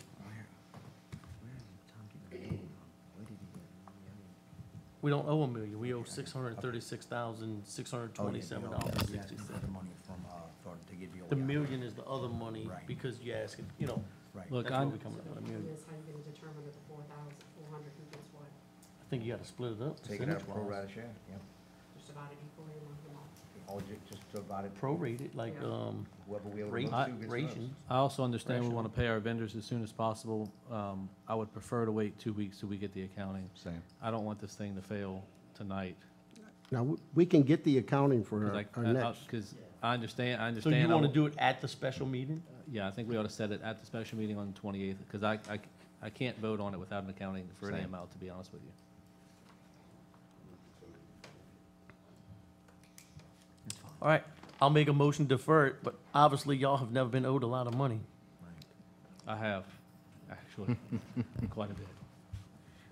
We don't owe $1 million, we owe $636,627.60. Money from, to get The million is the other money, Right. because you're asking, you know, Right. Look, that's where we coming up with $1 million. This, how you gonna determine that the 4,400 who gets what? I think you gotta split it up, Take it out pro percentage-wise. rata share, yeah. Just divide it equally among them all? Or just about it, Prorated, like, whoever we able to rate, move to gets those. rations. I also understand we want to pay our vendors as soon as possible. I would prefer to wait 2 weeks till we get the accounting. Same. I don't want this thing to fail tonight. Now, we can get the accounting for our next. Because I understand, So you wanna do it at the special meeting? Yeah, I think we ought to set it at the special meeting on the 28th, because I can't vote on it without an accounting for any Same. amount, to be honest with you. All right, I'll make a motion to defer it, but obviously y'all have never been owed a lot of money. I have, actually, quite a bit.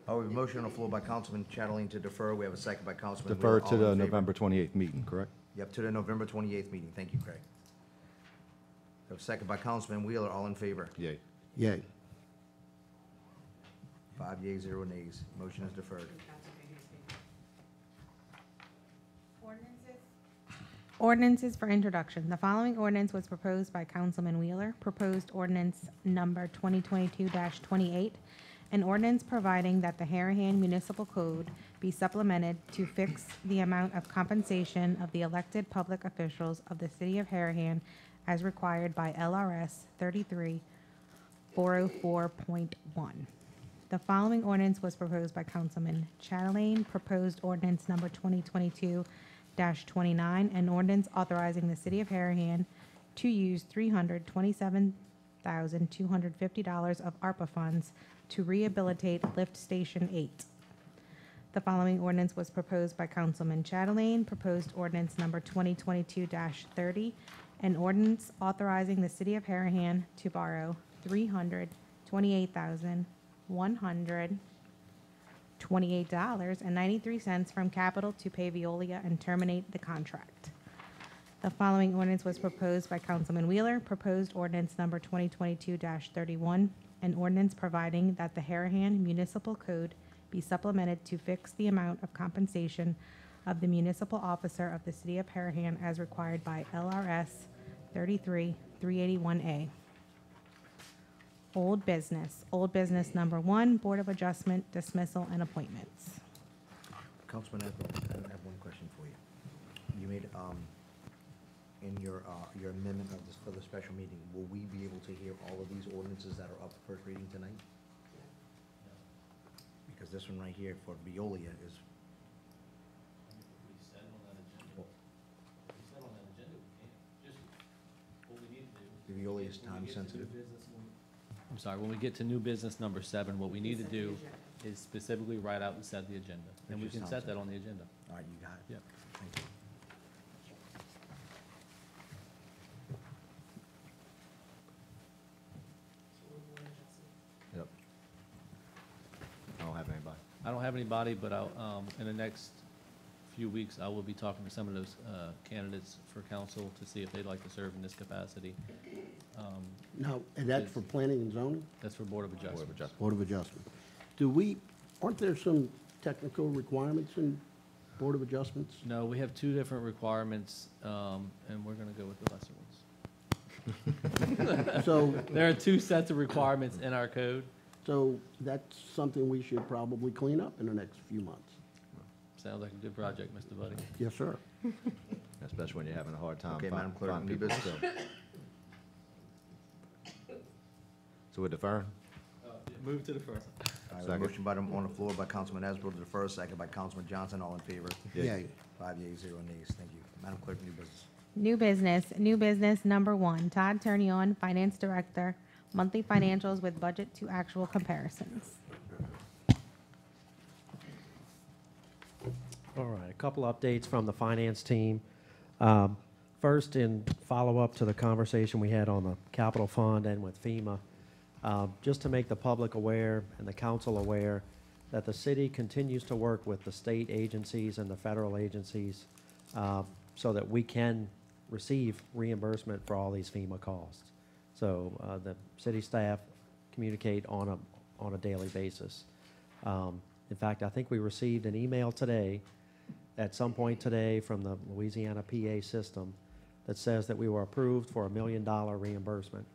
Oh, we have a motion on the floor by Councilman Chatelain to defer. We have a second by Councilman Defer Wheeler. to All in the favor? November 28th meeting, correct? Yep, to the November 28th meeting. Thank you, Craig. We have a second by Councilman Wheeler. All in favor? Yay. Yay. 5 yeas, 0 nays. Motion is deferred. Ordinances for introduction. The following ordinance was proposed by Councilman Wheeler. Proposed ordinance number 2022-28. An ordinance providing that the Harahan Municipal Code be supplemented to fix the amount of compensation of the elected public officials of the city of Harahan as required by LRS 33404.1. The following ordinance was proposed by Councilman Chatelain. Proposed ordinance number 2022-29, an ordinance authorizing the city of Harahan to use $327,250 of ARPA funds to rehabilitate Lift Station 8. The following ordinance was proposed by Councilman Chatelain. Proposed ordinance number 2022-30, an ordinance authorizing the city of Harahan to borrow $328,128.93 from capital to pay Veolia and terminate the contract. The following ordinance was proposed by Councilman Wheeler. Proposed ordinance number 2022-31, an ordinance providing that the Harahan Municipal Code be supplemented to fix the amount of compensation of the municipal officer of the city of Harahan as required by LRS 33381A. Old business. Old business number 1, Board of Adjustment dismissal and appointments. Councilman, I have one question for you. You made, your amendment of this, for the special meeting, will we be able to hear all of these ordinances that are up for first reading tonight? Because this one right here for Veolia is, Veolia is time sensitive. I'm sorry, when we get to new business number 7, what we need to do is specifically write out and set the agenda. And we Which is can sounds set that on the agenda. All right, you got it? Yep. Thank you. Yep. I don't have anybody. I don't have anybody, but I'll, in the next few weeks, I will be talking to some of those candidates for council to see if they'd like to serve in this capacity. Now, and that's for planning and zoning? That's for Board of Adjustment. Board of Adjustment. Aren't there some technical requirements in Board of Adjustments? No, we have 2 different requirements, and we're going to go with the lesser ones. So, There are 2 sets of requirements in our code. so that's something we should probably clean up in the next few months. Sounds like a good project, Mr. Buddy. Yes, sir. Especially when you're having a hard time. Okay, Madam Clerk, finding new people business. still. So we're deferring? Move to the first. All right, Second. motion on the floor by Councilman Hasbro to defer, second by Councilman Johnson, all in favor? Yay. 5 yeas, 0 nays, thank you. Madam Clerk, new business. New business number 1, Todd Turnion, Finance Director, monthly financials with budget to actual comparisons. All right, a couple updates from the finance team. First, in follow-up to the conversation we had on the capital fund and with FEMA, just to make the public aware and the council aware that the city continues to work with the state agencies and the federal agencies so that we can receive reimbursement for all these FEMA costs. So the city staff communicate on a daily basis. In fact, I think we received an email today, at some point today, from the Louisiana PA system that says that we were approved for $1 million reimbursement.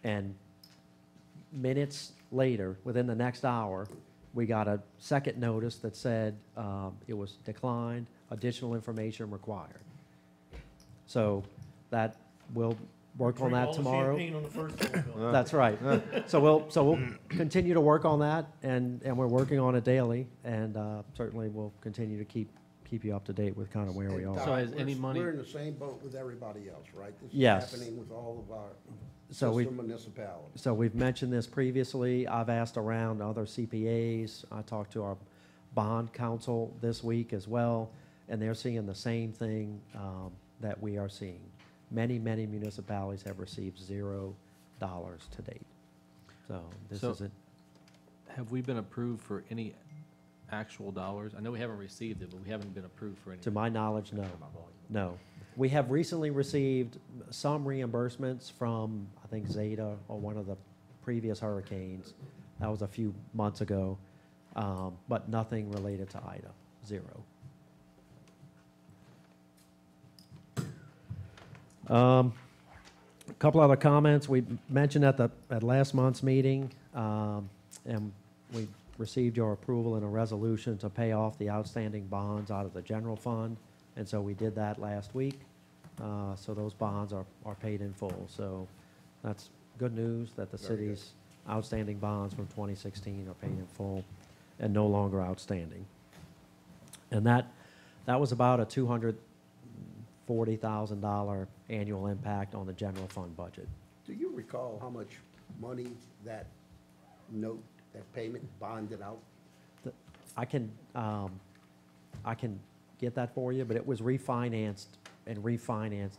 And minutes later, within the next hour, we got a second notice that said it was declined, additional information required. So that we'll work on that tomorrow. That's right. So we'll continue to work on that, and we're working on it daily, and certainly we'll continue to keep you up to date with kind of where we are. So has any money- We're in the same boat with everybody else, right? This is Yes. happening with all of our So we- sister municipalities. So we've mentioned this previously. I've asked around other CPAs. I talked to our bond counsel this week as well, and they're seeing the same thing that we are seeing. Many municipalities have received $0 to date. So this So- isn't, Have we been approved for any actual dollars? I know we haven't received it, but we haven't been approved for any. to my knowledge, no. No. We have recently received some reimbursements from, I think, Zeta or one of the previous hurricanes. That was a few months ago, but nothing related to Ida, 0. A couple other comments. We mentioned at last month's meeting, and we received your approval in a resolution to pay off the outstanding bonds out of the general fund, and so we did that last week. So those bonds are paid in full. So that's good news that the city's outstanding bonds from 2016 are paid in full and no longer outstanding. And that was about a $240,000 annual impact on the general fund budget. Do you recall how much money that note, that payment bonded out? I can get that for you, but it was refinanced and refinanced,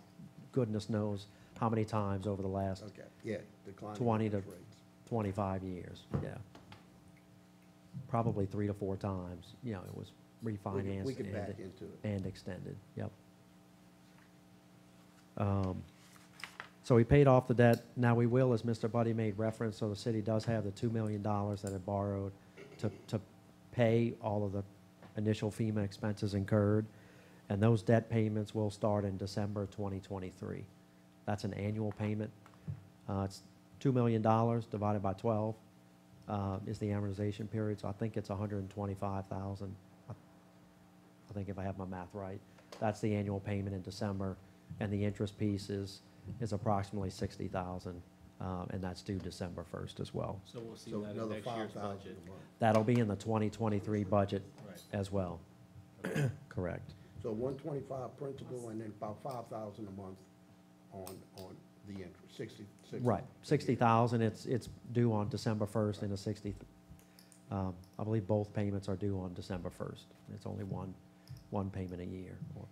goodness knows how many times over the last Okay, yeah, declining 20 to interest rates. 25 years, yeah. Probably 3 to 4 times, you know, it was refinanced. We could and- back into it. And extended, yep. So we paid off the debt. Now we will, as Mr. Buddy made reference, so the city does have the $2 million that it borrowed to pay all of the initial FEMA expenses incurred. And those debt payments will start in December 2023. That's an annual payment. It's $2 million divided by 12 is the amortization period. So I think it's $125,000. I think if I have my math right, that's the annual payment in December. and the interest piece is approximately 60,000, and that's due December 1st as well. So we'll see So that in another next year's 5,000 budget. a month. That'll be in the 2023 budget Right. as well. Correct. So 125 principal and then about 5,000 a month on the interest, 60. Right, 60,000, it's due on December 1st, and the 60, I believe both payments are due on December 1st. It's only one payment a year, or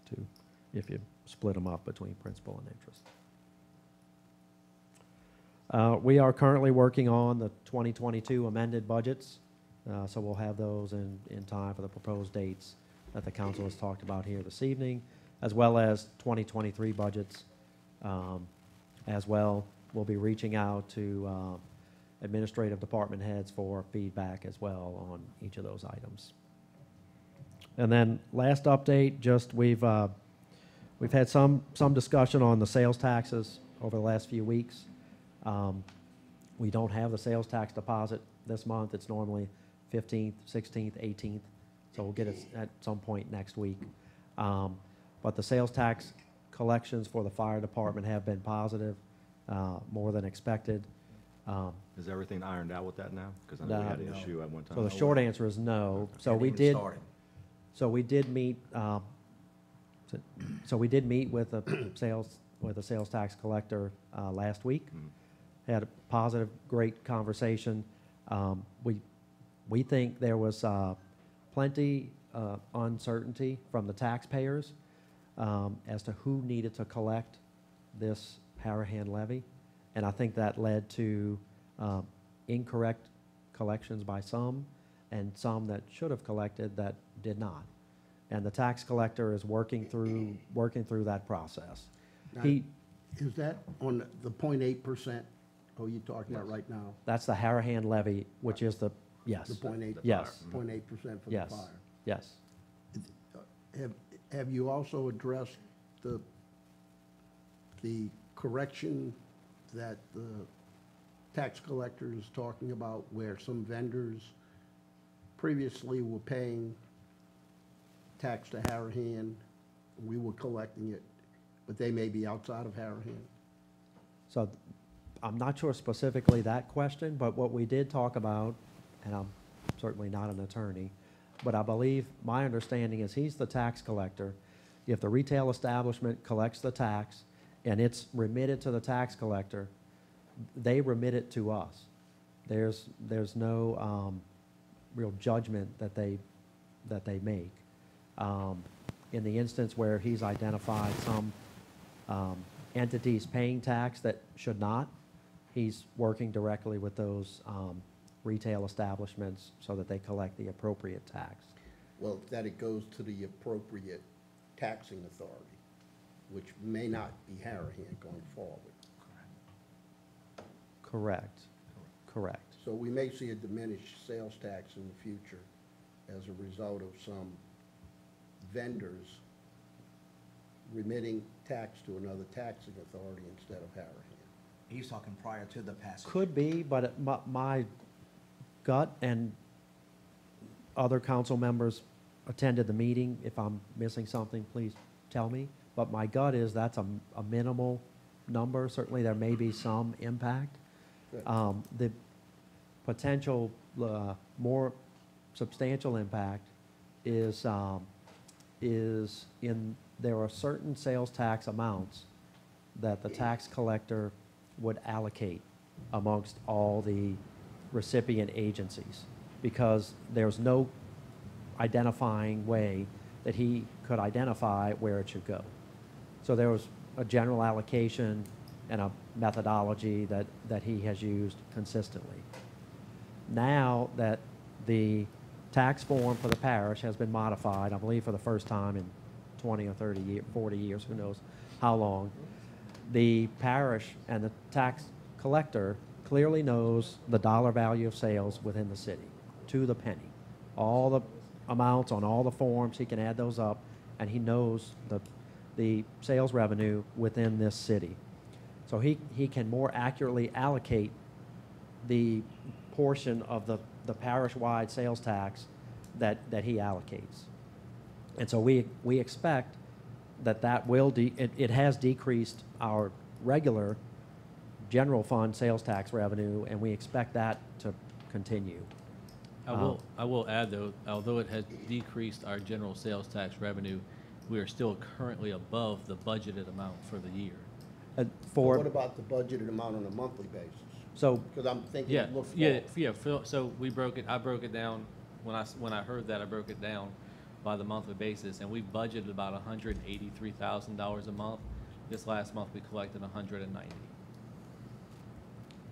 two, if you split them up between principal and interest. We are currently working on the 2022 amended budgets, so we'll have those in time for the proposed dates that the council has talked about here this evening, as well as 2023 budgets as well. We'll be reaching out to administrative department heads for feedback as well on each of those items. And then last update, just we've had some discussion on the sales taxes over the last few weeks. We don't have the sales tax deposit this month. It's normally 15th, 16th, 18th, so we'll get it at some point next week. But the sales tax collections for the fire department have been positive, more than expected. Is everything ironed out with that now? Because I know we had an No. issue at one time. So the short answer is no. So Hadn't we even did. started. So we did meet. So we did meet with the sales tax collector last week. Had a positive, great conversation. We think there was plenty uncertainty from the taxpayers as to who needed to collect this Harahan levy, and I think that led to incorrect collections by some, and some that should have collected that did not. And the tax collector is working through that process. Now, He, Is that on the 0.8%? Oh, you're talking about right now? that's the Harahan levy, which is the, yes, The 0.8? yes, 0.8% for the yes, fire. yes. Have you also addressed the correction that the tax collector is talking about, where some vendors previously were paying tax to Harahan, we were collecting it, but they may be outside of Harahan? So I'm not sure specifically that question, but what we did talk about, and I'm certainly not an attorney, but I believe, my understanding is he's the tax collector. If the retail establishment collects the tax and it's remitted to the tax collector, they remit it to us. There's no real judgment that they make. In the instance where he's identified some entities paying tax that should not, he's working directly with those retail establishments so that they collect the appropriate tax. Well, that it goes to the appropriate taxing authority, which may not be Harahan going forward. Correct, correct. So we may see a diminished sales tax in the future as a result of some vendors remitting tax to another taxing authority instead of Harahan. He's talking prior to the passage. Could be, but my gut, and other council members attended the meeting. If I'm missing something, please tell me. But my gut is that's a minimal number. Certainly, there may be some impact. Good. The potential more substantial impact is there are certain sales tax amounts that the tax collector would allocate amongst all the recipient agencies, because there's no identifying way that he could identify where it should go. So there was a general allocation and a methodology that he has used consistently. Now that the tax form for the parish has been modified, I believe for the first time in 20 or 30 years, 40 years, who knows how long, the parish and the tax collector clearly knows the dollar value of sales within the city, to the penny. All the amounts on all the forms, he can add those up, and he knows the sales revenue within this city. So he can more accurately allocate the portion of the parish-wide sales tax that he allocates. And so we expect that will, it has decreased our regular general fund sales tax revenue, and we expect that to continue. I will add, though, although it has decreased our general sales tax revenue, we are still currently above the budgeted amount for the year. What For, about the budgeted amount on a monthly basis? so, Because I'm thinking Yeah, it looks yeah, low. yeah, so I broke it down, when I heard that, I broke it down by the monthly basis, and we budgeted about $183,000 a month. This last month, we collected 190.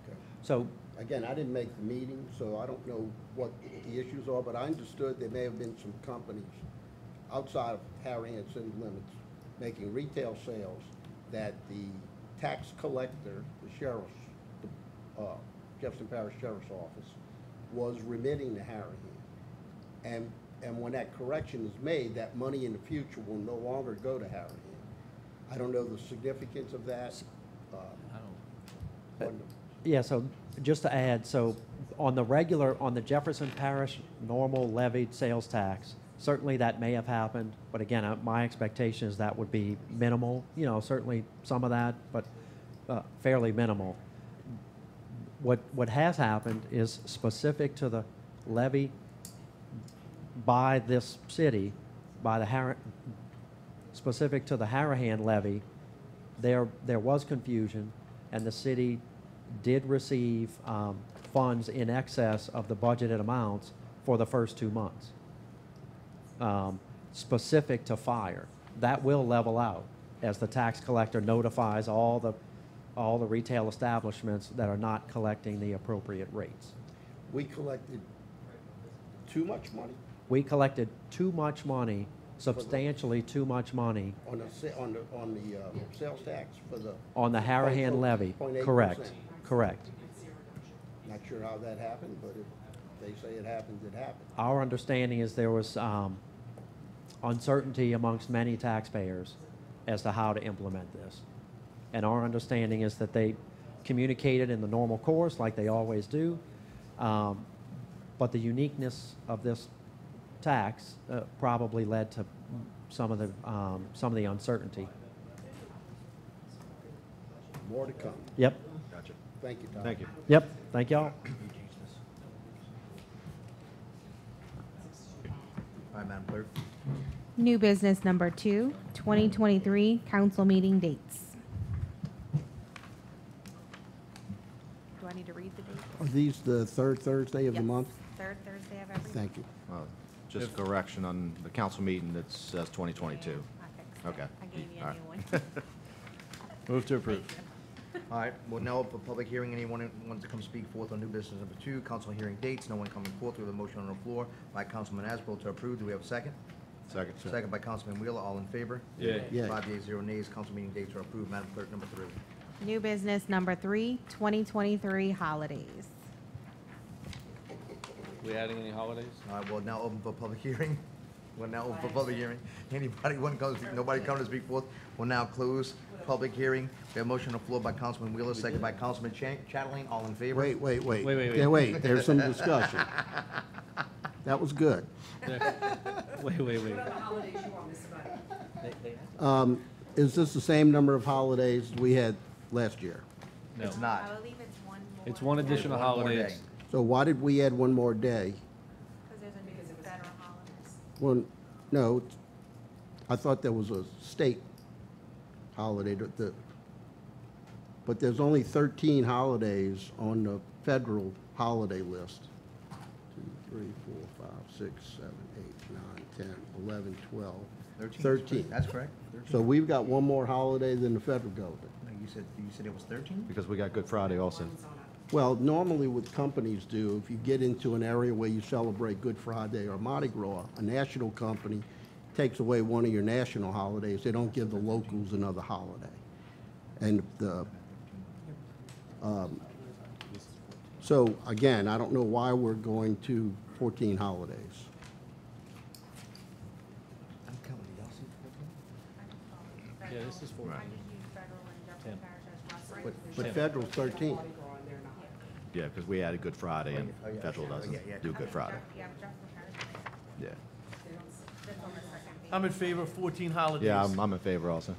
Okay. so, Again, I didn't make the meeting, so I don't know what the issues are, but I understood there may have been some companies outside of Harahan city limits making retail sales that the tax collector, the sheriff's, Jefferson Parish Sheriff's Office, was remitting to Harahan. And when that correction is made, that money in the future will no longer go to Harahan. I don't know the significance of that. I don't, yeah, so just to add, so on the Jefferson Parish normal levied sales tax, certainly that may have happened, but again, my expectation is that would be minimal, certainly some of that, but fairly minimal. What has happened is specific to the levy by this city, by the specific to the Harahan levy, there was confusion, and the city did receive funds in excess of the budgeted amounts for the first 2 months, specific to fire. That will level out as the tax collector notifies all the retail establishments that are not collecting the appropriate rates. We collected too much money We collected too much money, substantially too much money, on the sales tax for the. on the Harahan levy. 0.8%. Correct. Not sure how that happened, but if they say it happens, it happens. Our understanding is there was uncertainty amongst many taxpayers as to how to implement this. And our understanding is that they communicated in the normal course, like they always do, but the uniqueness of this tax probably led to some of the uncertainty. More to come. Yep, Gotcha. Thank you, Tom. Thank you. yep, thank y'all. All right, Madam Clerk. New business number 2, 2023 council meeting dates. Do I need to read the dates? Are these the third Thursday of the Yes. month? Third Thursday of every month. Thank you. Just correction on the council meeting that says 2022. I fixed it. Okay. I gave you All a right. new one. Move to approve. All right, we'll now open a public hearing. Anyone who wants to come speak forth on new business number 2, council hearing dates. No one coming forth. We have a motion on the floor by Councilman Asbill to approve. Do we have a second? Second. Second by Councilman Wheeler. All in favor? Yeah. Yeah. 5 yeas, 0 nays. Council meeting dates are approved. Madam Clerk, number 3. New business number 3, 2023 holidays. We adding any holidays? All right, we'll now open for public hearing. We'll now open for public hearing. Anybody want to come, nobody come to speak forth? We'll now close public hearing. We have a motion on the floor by Councilman Wheeler, second by Councilman Chatelain. All in favor? Wait. Wait. Yeah, wait, there's some discussion. That was good. Wait. holidays you want, Mr. Buddy? Is this the same number of holidays we had last year? No. It's not. believe it's one more. It's one additional One more holiday. day. So why did we add one more day? Because there's a new federal holidays. Well, no, I thought there was a state holiday, but there's only 13 holidays on the federal holiday list. 2, 3, 4, 5, 6, 7, 8, 9, 10, 11, 12, 13. That's correct. 13. So we've got one more holiday than the federal government. No, you said it was 13? Because we got Good Friday also. Well, normally what companies do, if you get into an area where you celebrate Good Friday or Mardi Gras, a national company takes away one of your national holidays. They don't give the locals another holiday. And so again, I don't know why we're going to 14 holidays. Yeah, this is for. But federal's 13. Yeah, because we added Good Friday and federal doesn't Yeah. do Good Friday. Yeah, Jefferson Parish. Yeah. That's on the second I'm in favor of 14 holidays. Yeah, I'm in favor also.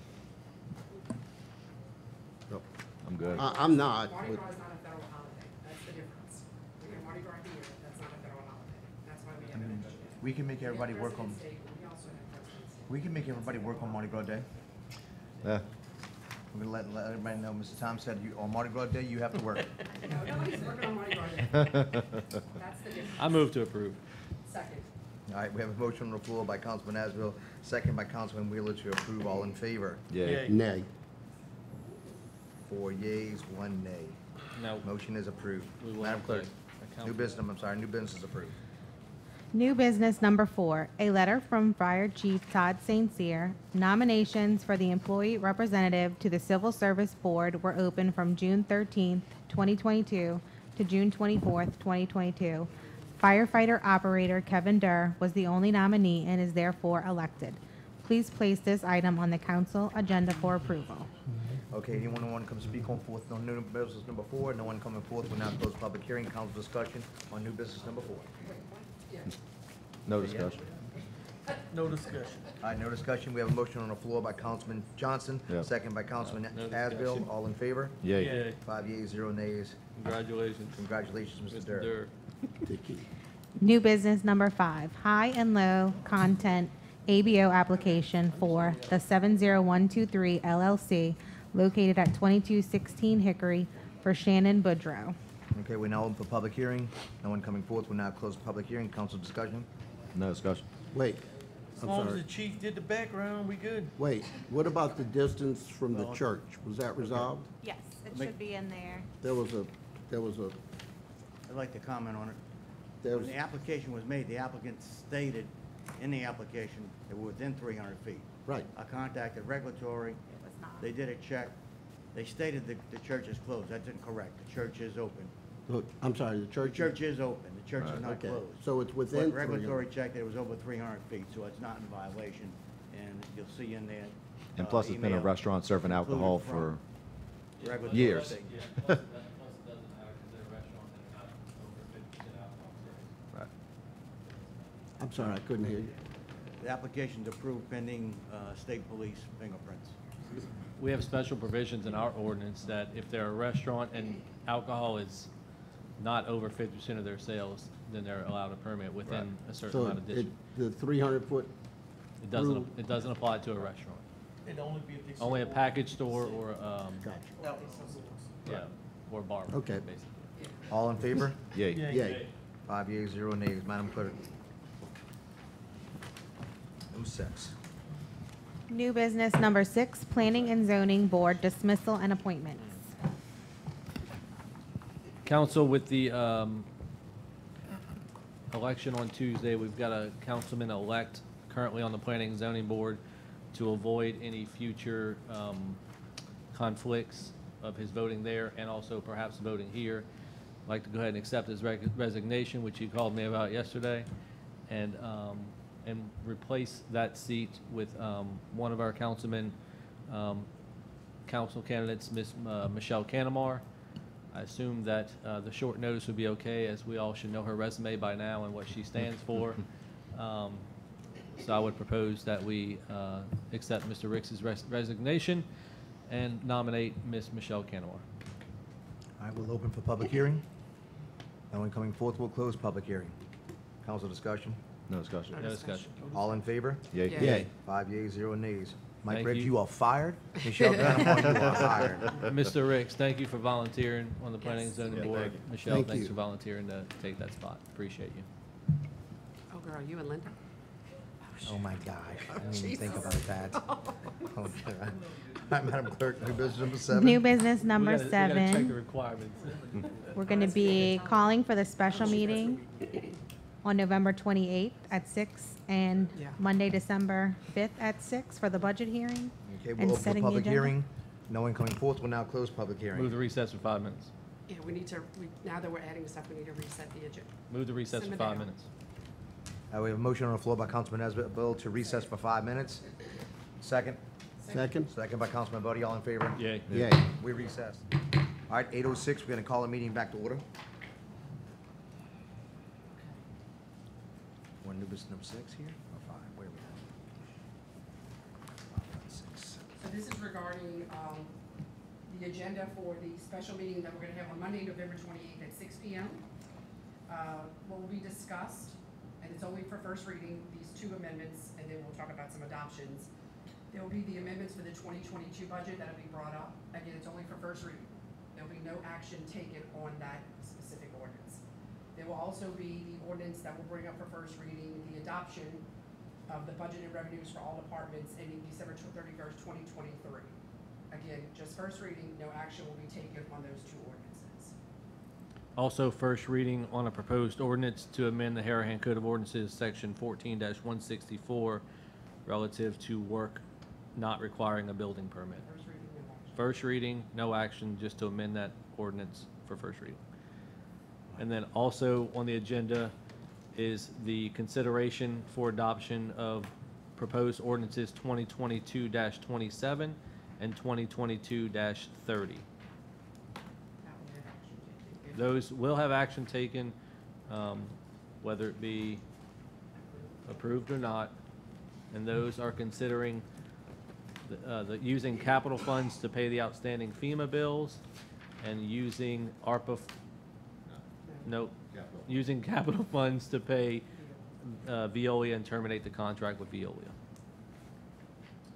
No. I'm good. I'm not, Mardi but Gras is not a federal holiday. That's the difference. We have Mardi Gras here, that's not a federal holiday. That's why we have an initiative. We can make everybody work on, President's Day, but we also have President's Day. we can make everybody work on Mardi Gras Day. Yeah. We're gonna let everybody know, Mr. Tom said, you, on Mardi Gras Day, you have to work. No, nobody's working on Mardi Gras Day. That's the difference. I move to approve. Second. All right, we have a motion on the floor by Councilman Asbill, second by Councilman Wheeler to approve. All in favor? Yay. nay. 4 yeas, 1 nay. Now, Motion is approved. we will Madam have Clerk, the new account- business, I'm sorry, new business is approved. New business number 4, a letter from Fire Chief Todd St. Cyr. Nominations for the employee representative to the Civil Service Board were open from June 13th, 2022 to June 24th, 2022. Firefighter operator Kevin Durr was the only nominee and is therefore elected. Please place this item on the council agenda for approval. Okay, anyone want to come speak on fourth, on new business number 4? No one coming forth, we'll now close public hearing, council discussion on new business number 4. No discussion. No discussion. All right, no discussion, we have a motion on the floor by Councilman Johnson, Yeah. second by Councilman No Asbill. discussion. All in favor? Yay. Yay. 5 yeas, 0 nays. Congratulations, Congratulations, Mr. Mr. Durr. Durr. Dickey. New business number 5, high and low content ABO application for the 70123 LLC located at 2216 Hickory for Shannon Boudreau. Okay, we're now open for public hearing. No one coming forth, we'll now close the public hearing, council discussion. No discussion. Wait, As I'm long as sorry. the chief did the background, we good. Wait, what about the distance from the church? Was that resolved? Yes, it should be in there. There was a, I'd like to comment on it. there When was, the application was made, the applicant stated in the application they were within 300 feet. right. I contacted regulatory, they did a check, they stated that the church is closed, that's incorrect, the church is open. Look, I'm sorry, the The church. church is open, the church is not Okay, closed. so it's within But regulatory 300. checked that it was over 300 feet, so it's not in violation, and you'll see in there. And plus, it's been a email restaurant serving alcohol included for from regulatory years. state. I'm sorry, I couldn't hear you. The application's approved pending state police fingerprints. We have special provisions in our ordinance that if they're a restaurant and alcohol is not over 50% of their sales, then they're allowed a permit within a certain So amount of distance. the 300-foot, It doesn't apply to a restaurant. It'd only be if they. Only a package store or, gotcha. yeah, or bar, Okay. basically. All in favor? yay. Yay. 5 yeas, 0 nays. Madam Clerk. Number 6. New business number 6, Planning and Zoning Board dismissal and appointments. Council, with the election on Tuesday, we've got a councilman-elect currently on the Planning and Zoning Board to avoid any future conflicts of his voting there and also perhaps voting here. I'd like to go ahead and accept his resignation, which he called me about yesterday, and replace that seat with one of our council candidates, Ms. Michelle Canamar. I assume that the short notice would be okay, as we all should know her resume by now and what she stands for. So I would propose that we accept Mr. Ricks's resignation and nominate Ms. Michelle Canamar. All right, we'll open for public hearing. No one coming forth, we'll close public hearing. Council discussion. No discussion. No discussion. All in favor? Yay. Yay. Yay. 5 yeas, 0 nays. Mike Thank Briggs, you. you are fired. Michelle Granamon, you are hired. Mr. Ricks, thank you for volunteering on the Planning and Zoning Board. Michelle, Thank thanks you. for volunteering to take that spot. Appreciate you. Oh, girl, you and Linda? Oh, my gosh, I didn't even think about that. Oh, God. All right, Madam Clerk, new business number 7. New business number We gotta check the 7, requirements. we're going to be calling for the special meeting on November 28th at 6 and Yeah. Monday, December 5th at 6 for the budget hearing. Okay, and we'll open for setting the public agenda. hearing. No one coming forth, we'll now close public Move hearing. the recess for 5 minutes. Yeah, we need to, now that we're adding stuff, we need to reset the agenda. Move the recess for Simmer 5 down. minutes. We have a motion on the floor by Councilman Asbill to recess for 5 minutes. Second? Second? Second by Councilman Bodie, all in favor? Yay. Yay. We recess. All right, 8:06, we're gonna call the meeting back to order. One new business number 6 here, or 5, where are we at? So this is regarding the agenda for the special meeting that we're going to have on Monday, November 28th at 6 p.m. What will be discussed, and it's only for first reading, these two amendments, and then we'll talk about some adoptions. There will be the amendments for the 2022 budget that'll be brought up. Again, it's only for first reading. There'll be no action taken on that specific ordinance. There will also be the ordinance that will bring up for first reading the adoption of the budgeted revenues for all departments ending December 31st, 2023. Again, just first reading, no action will be taken on those two ordinances. Also, first reading on a proposed ordinance to amend the Harahan Code of Ordinances, Section 14-164, relative to work not requiring a building permit. First reading, no action. First reading, no action, just to amend that ordinance for first reading. And then also on the agenda is the consideration for adoption of proposed ordinances 2022-27 and 2022-30. That will have action taken. Those will have action taken, whether it be approved or not, and those are considering using capital funds to pay the outstanding FEMA bills and using ARPA, using capital funds to pay Veolia and terminate the contract with Veolia.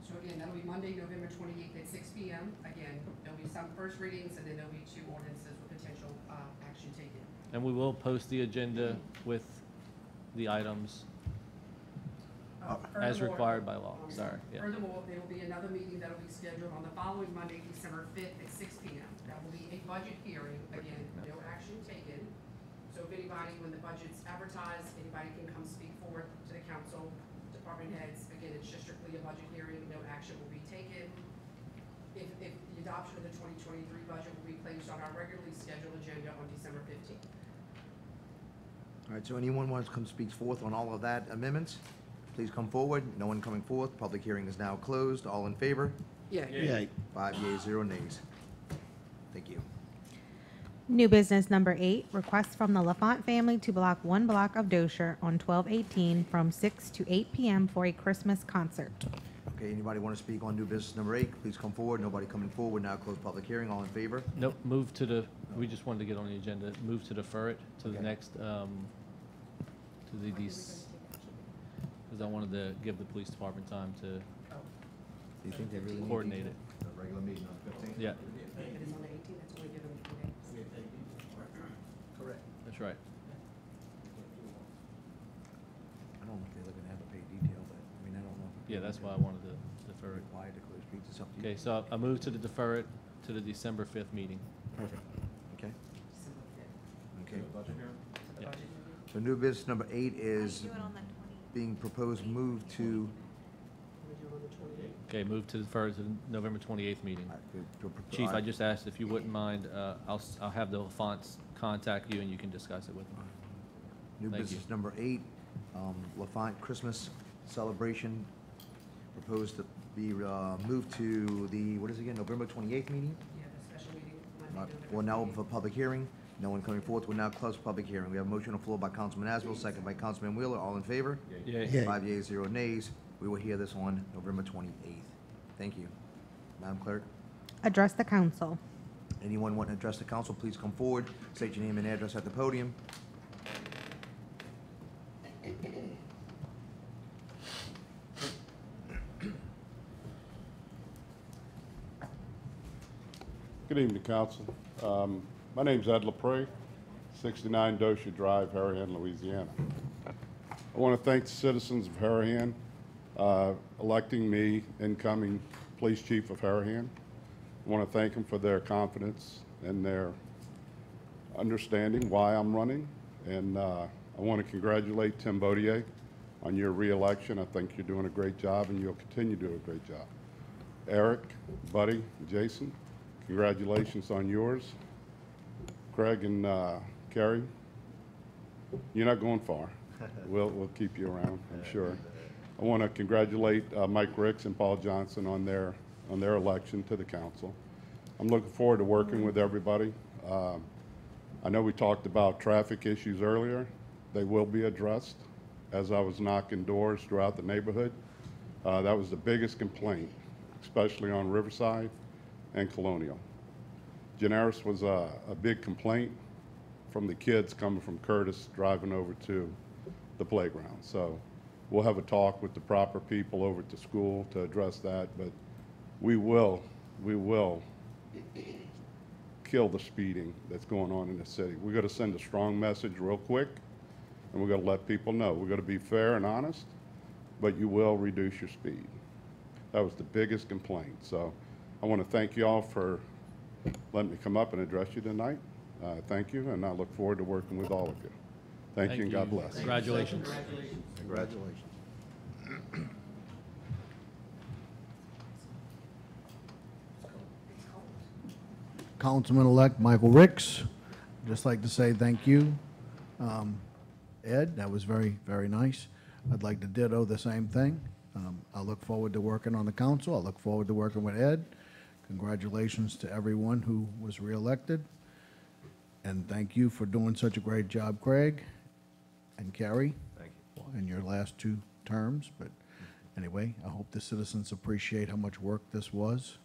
So again, that'll be Monday, November 28th at 6 p.m. Again, there'll be some first readings, and then there'll be two ordinances with potential action taken. And we will post the agenda with the items as Furthermore- required by law. Sorry, yeah. Furthermore, there will be another meeting that'll be scheduled on the following Monday, December 5th at 6 p.m. That will be a budget hearing. Again, no action taken. So if anybody, when the budget's advertised, anybody can come speak forward to the council, department heads. Again, it's just strictly a budget hearing. No action will be taken. If the adoption of the 2023 budget will be placed on our regularly scheduled agenda on December 15th. All right, so anyone wants to come speak forth on all of that amendments? Please come forward. No one coming forth. Public hearing is now closed. All in favor? Yeah. Yay. 5 yeas, 0 nays. Thank you. New business number 8, request from the LaFont family to block one block of Dosher on 12/18 from 6 to 8 p.m. for a Christmas concert. Okay, anybody want to speak on new business number 8? Please come forward. Nobody coming forward. Now close public hearing. All in favor? Nope, move to the, we just wanted to get on the agenda, move to defer it to the Okay. next, to the, because I wanted to give the police department time to, Do you think they really need to Coordinate it. The regular meeting on the 15th? yeah, If it is on the 18th, that's only given 2 days. Correct. that's right. I don't know if they're looking to have a paid detail, but, I mean, I don't know. Yeah, that's why I wanted to defer it. Required to close streets. It's up to you. Okay, so I move to the defer it to the December 5th meeting. Perfect. Okay, December 5th. okay. For the Yeah. budget hearing. So new business number 8 is being proposed move to, We'll do it on the 28th. Okay, move to defer to the November 28th meeting. Chief, I just asked if you wouldn't mind, I'll have the LaFonts contact you and you can discuss it with them. New Thank you. business number 8, LaFont Christmas celebration, proposed to be moved to the, what is it again, November 28th meeting? Yeah, the special meeting, Monday, November We're now 28th. open for public hearing. No one coming forth. We'll now close public hearing. We have a motion on the floor by Councilman Asbill, second by Councilman Wheeler. All in favor? Yeah. Yay. 5 yeas, 0 nays. We will hear this on November 28th. Thank you. Madam Clerk, Address the council. anyone wanting to address the council, please come forward. State your name and address at the podium. Good evening, council. My name's Ed LaPree, 69 Dosha Drive, Harahan, Louisiana. I want to thank the citizens of Harahan electing me incoming police chief of Harahan. I want to thank them for their confidence and their understanding why I'm running. And I want to congratulate Tim Bodier on your reelection. I think you're doing a great job and you'll continue to do a great job. Eric, Buddy, Jason, congratulations on yours. Craig and Carrie, you're not going far. We'll keep you around, I'm sure. I want to congratulate Mike Ricks and Paul Johnson on their election to the council. I'm looking forward to working with everybody. I know we talked about traffic issues earlier. They will be addressed. As I was knocking doors throughout the neighborhood, that was the biggest complaint especially on Riverside and Colonial. Generis was a big complaint from the kids coming from Curtis driving over to the playground. So we'll have a talk with the proper people over at the school to address that, but we will kill the speeding that's going on in the city. We're going to send a strong message real quick, and we're going to let people know. We're going to be fair and honest, but you will reduce your speed. That was the biggest complaint. So I want to thank you all for letting me come up and address you tonight. Thank you, and I look forward to working with all of you. Thank you, and God bless. Congratulations. Congratulations. Councilman-elect Michael Ricks, just like to say thank you. Ed, that was very, very nice. I'd like to ditto the same thing. I look forward to working on the council. I look forward to working with Ed. Congratulations to everyone who was reelected. And thank you for doing such a great job, Craig and Carrie. Thank you. In your last 2 terms. But anyway, I hope the citizens appreciate how much work this was.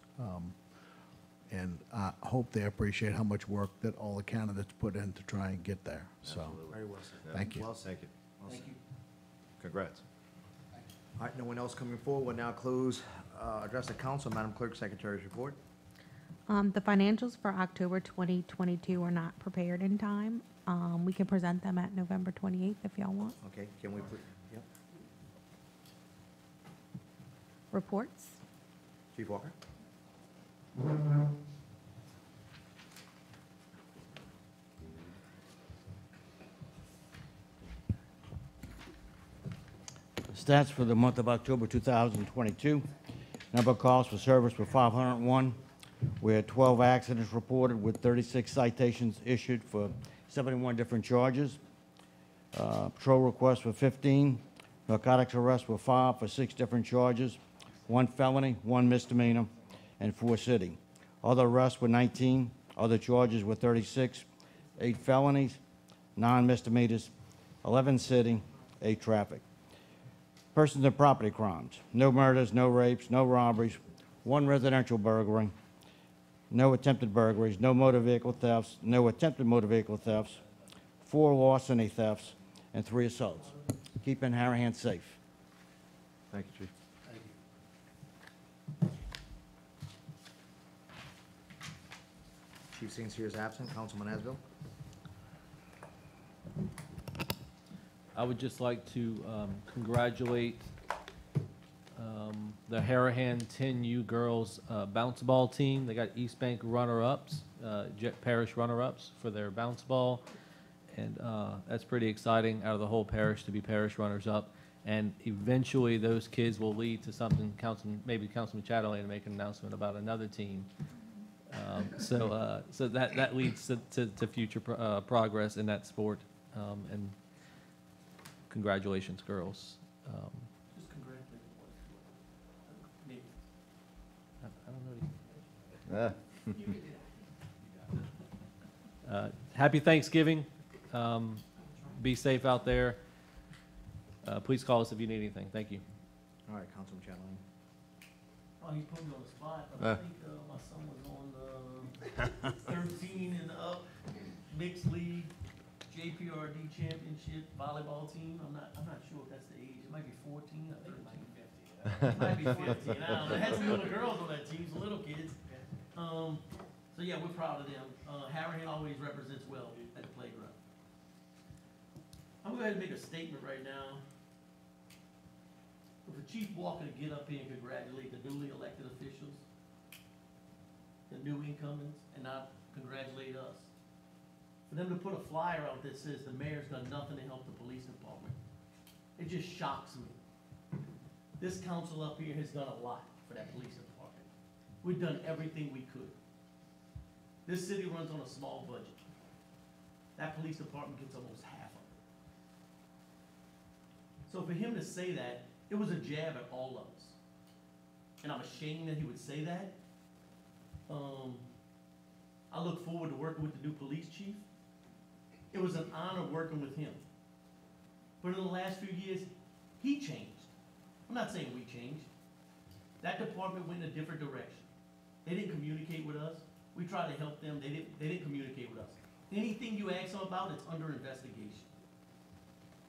And I hope they appreciate how much work that all the candidates put in to try and get there. So, Very well said. thank you. Well said. Thank you. Congrats. All right, no one else coming forward. We'll now close, address the council. Madam Clerk, Secretary's report. The financials for October 2022 are not prepared in time. We can present them at November 28th if y'all want. Okay, can we put, yep, Reports? Chief Walker? Stats for the month of October 2022. Number of calls for service were 501. We had 12 accidents reported with 36 citations issued for 71 different charges. Patrol requests were 15. Narcotics arrests were 5 for 6 different charges, 1 felony, 1 misdemeanor, and 4 city. Other arrests were 19. Other charges were 36, 8 felonies, 9 misdemeanors, 11 city, 8 traffic. Persons and property crimes, no murders, no rapes, no robberies, 1 residential burglary, no attempted burglaries, no motor vehicle thefts, no attempted motor vehicle thefts, 4 larceny thefts, and 3 assaults. Keeping Harahan safe. Thank you, Chief. Chief St. Cyr is absent. Councilman Asbill? I would just like to congratulate the Harahan 10U girls bounce ball team. They got East Bank runner-ups, parish runner-ups for their bounce ball. And that's pretty exciting out of the whole parish to be parish runners-up. And eventually, those kids will lead to something, maybe Councilman Chatelain to make an announcement about another team. So that leads to future progress in that sport. And congratulations, girls. Just congratulate me. I don't know. Happy Thanksgiving. Be safe out there. Please call us if you need anything. Thank you. All right, Councilman Chatelain. Oh, you put me on the spot, but I think my son was on the 13 and up mixed league JPRD championship volleyball team. I'm not sure if that's the age. It might be 14. I think it might be 15. It might be 15. I don't know. It had some little girls on that team, some little kids. So yeah, we're proud of them. Harahan always represents well at the playground. I'm going to go ahead and make a statement right now. For Chief Walker to get up here and congratulate the newly elected officials, the new incumbents, and not congratulate us. For them to put a flyer out that says the mayor's done nothing to help the police department, it just shocks me. This council up here has done a lot for that police department. We've done everything we could. This city runs on a small budget. That police department gets almost half of it. So for him to say that, it was a jab at all of us. And I'm ashamed that he would say that. I look forward to working with the new police chief. It was an honor working with him. But in the last few years, he changed. I'm not saying we changed. That department went in a different direction. They didn't communicate with us. We tried to help them. They didn't communicate with us. Anything you ask them about, it's under investigation.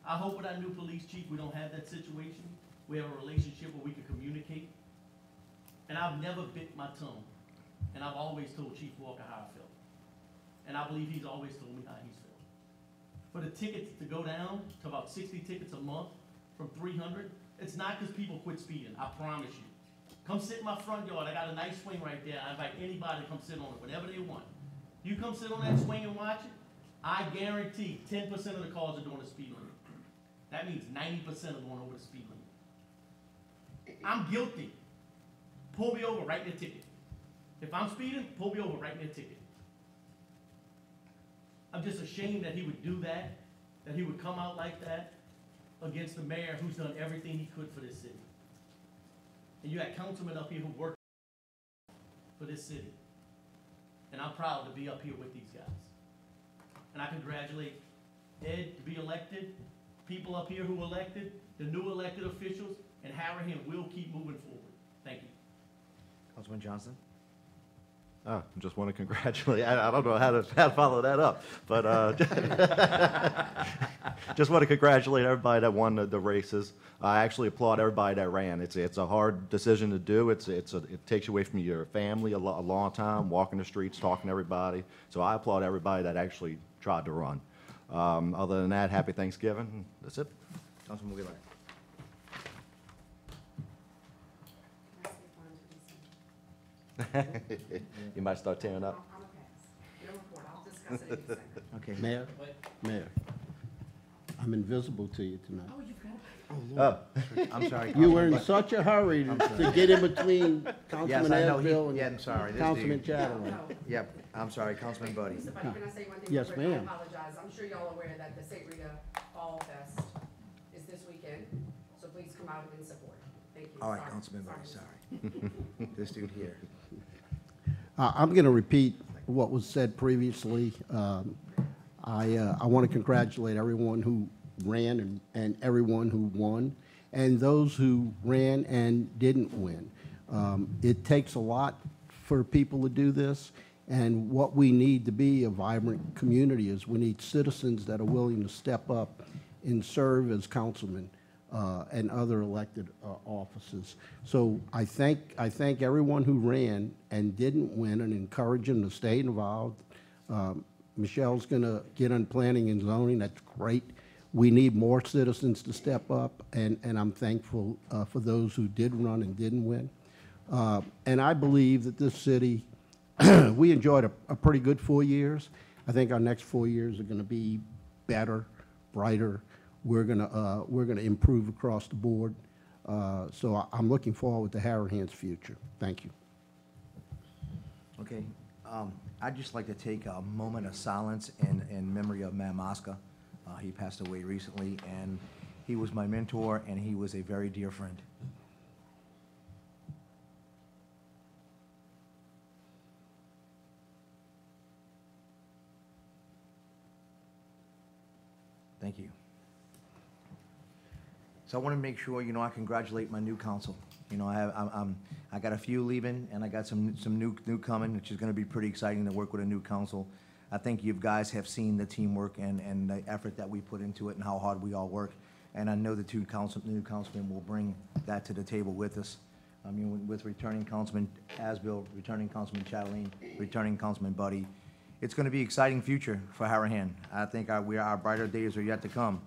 I hope with our new police chief, we don't have that situation. We have a relationship where we can communicate. And I've never bit my tongue. And I've always told Chief Walker how I felt. And I believe he's always told me how he's felt. For the tickets to go down to about 60 tickets a month from 300, it's not because people quit speeding, I promise you. Come sit in my front yard, I got a nice swing right there, I invite anybody to come sit on it, whatever they want. You come sit on that swing and watch it, I guarantee 10% of the cars are doing the speed limit. That means 90% are going over the speed limit. I'm guilty. Pull me over, write me a ticket. If I'm speeding, pull me over, write me a ticket. I'm just ashamed that he would do that he would come out like that against the mayor who's done everything he could for this city. And you got councilmen up here who work for this city. And I'm proud to be up here with these guys. And I congratulate Ed to be elected, people up here who elected, the new elected officials, and Harahan will keep moving forward. Thank you. Councilman Johnson? Just want to congratulate, I don't know how to follow that up, but just want to congratulate everybody that won the races. I actually applaud everybody that ran. It's a hard decision to do. It takes you away from your family a long time, walking the streets, talking to everybody. So I applaud everybody that actually tried to run. Other than that, happy Thanksgiving. That's it. Councilman Wheeler? You might start tearing up. I'm a pass. No report, I'll discuss it in a second. Okay. Mayor, I'm invisible to you tonight. Oh, you've got Oh, I'm sorry. You were Councilman in Buck. such a hurry to get in between Yes, Councilman I know. Asbill Yeah, I'm sorry. and This Councilman dude. Chatterley. No. Yep, I'm sorry, Councilman Buddy. Mr. Buddy, can I say one thing? Yes, real quick? ma'am. I apologize. I'm sure y'all are aware that the St. Rita Fall Fest is this weekend, so please come out and support. Thank you. All right, Sorry. Councilman Buddy, sorry. This dude here. I'm going to repeat what was said previously. I want to congratulate everyone who ran and everyone who won, and those who ran and didn't win. It takes a lot for people to do this, and what we need to be a vibrant community is we need citizens that are willing to step up and serve as councilmen and other elected offices. So I thank everyone who ran and didn't win and encourage them to stay involved. Michelle's going to get on planning and zoning. That's great. We need more citizens to step up, and I'm thankful for those who did run and didn't win. And I believe that this city, we enjoyed a pretty good 4 years. I think our next 4 years are going to be better, brighter. We're gonna improve across the board. So I'm looking forward to Harahan's future. Thank you. Okay, I'd just like to take a moment of silence in memory of Ma'am Oscar. He passed away recently, and he was my mentor, and he was a very dear friend. Thank you. So I want to make sure, I congratulate my new council. I got a few leaving, and I got some new coming, which is going to be pretty exciting to work with a new council. I think you guys have seen the teamwork and the effort that we put into it and how hard we all work. And I know the new councilmen will bring that to the table with us. I mean, with returning Councilman Asbill, returning Councilman Chatelain, returning Councilman Buddy. It's going to be an exciting future for Harahan. I think our brighter days are yet to come.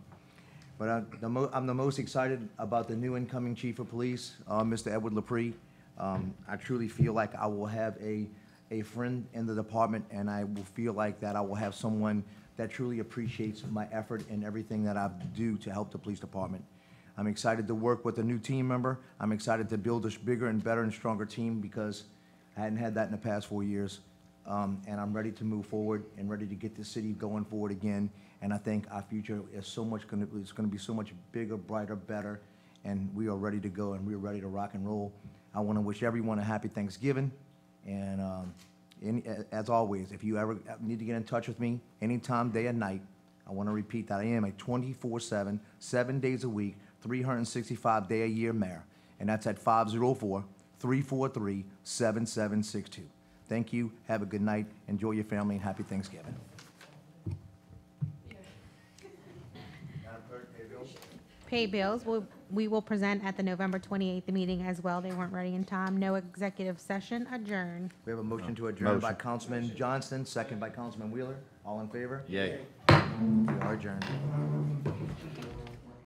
But I'm the most excited about the new incoming chief of police, Mr. Edward Lepre. I truly feel like I will have a friend in the department, and I will feel like that I will have someone that truly appreciates my effort and everything that I do to help the police department. I'm excited to work with a new team member. I'm excited to build a bigger and better and stronger team because I hadn't had that in the past 4 years. And I'm ready to move forward and ready to get this city going forward again. And I think our future is it's going to be so much bigger, brighter, better, and we are ready to go and we're ready to rock and roll. I want to wish everyone a happy Thanksgiving. And as always, if you ever need to get in touch with me, anytime, day and night, I want to repeat that I am a 24/7, 7 days a week, 365-day-a-year mayor. And that's at 504 343-7762. Thank you, have a good night, enjoy your family, and happy Thanksgiving. Pay bills, we will present at the November 28th meeting as well. They weren't ready in time. No executive session, adjourn. We have a motion to adjourn by Councilman Johnston, second by Councilman Wheeler. All in favor? Yay. We are adjourned.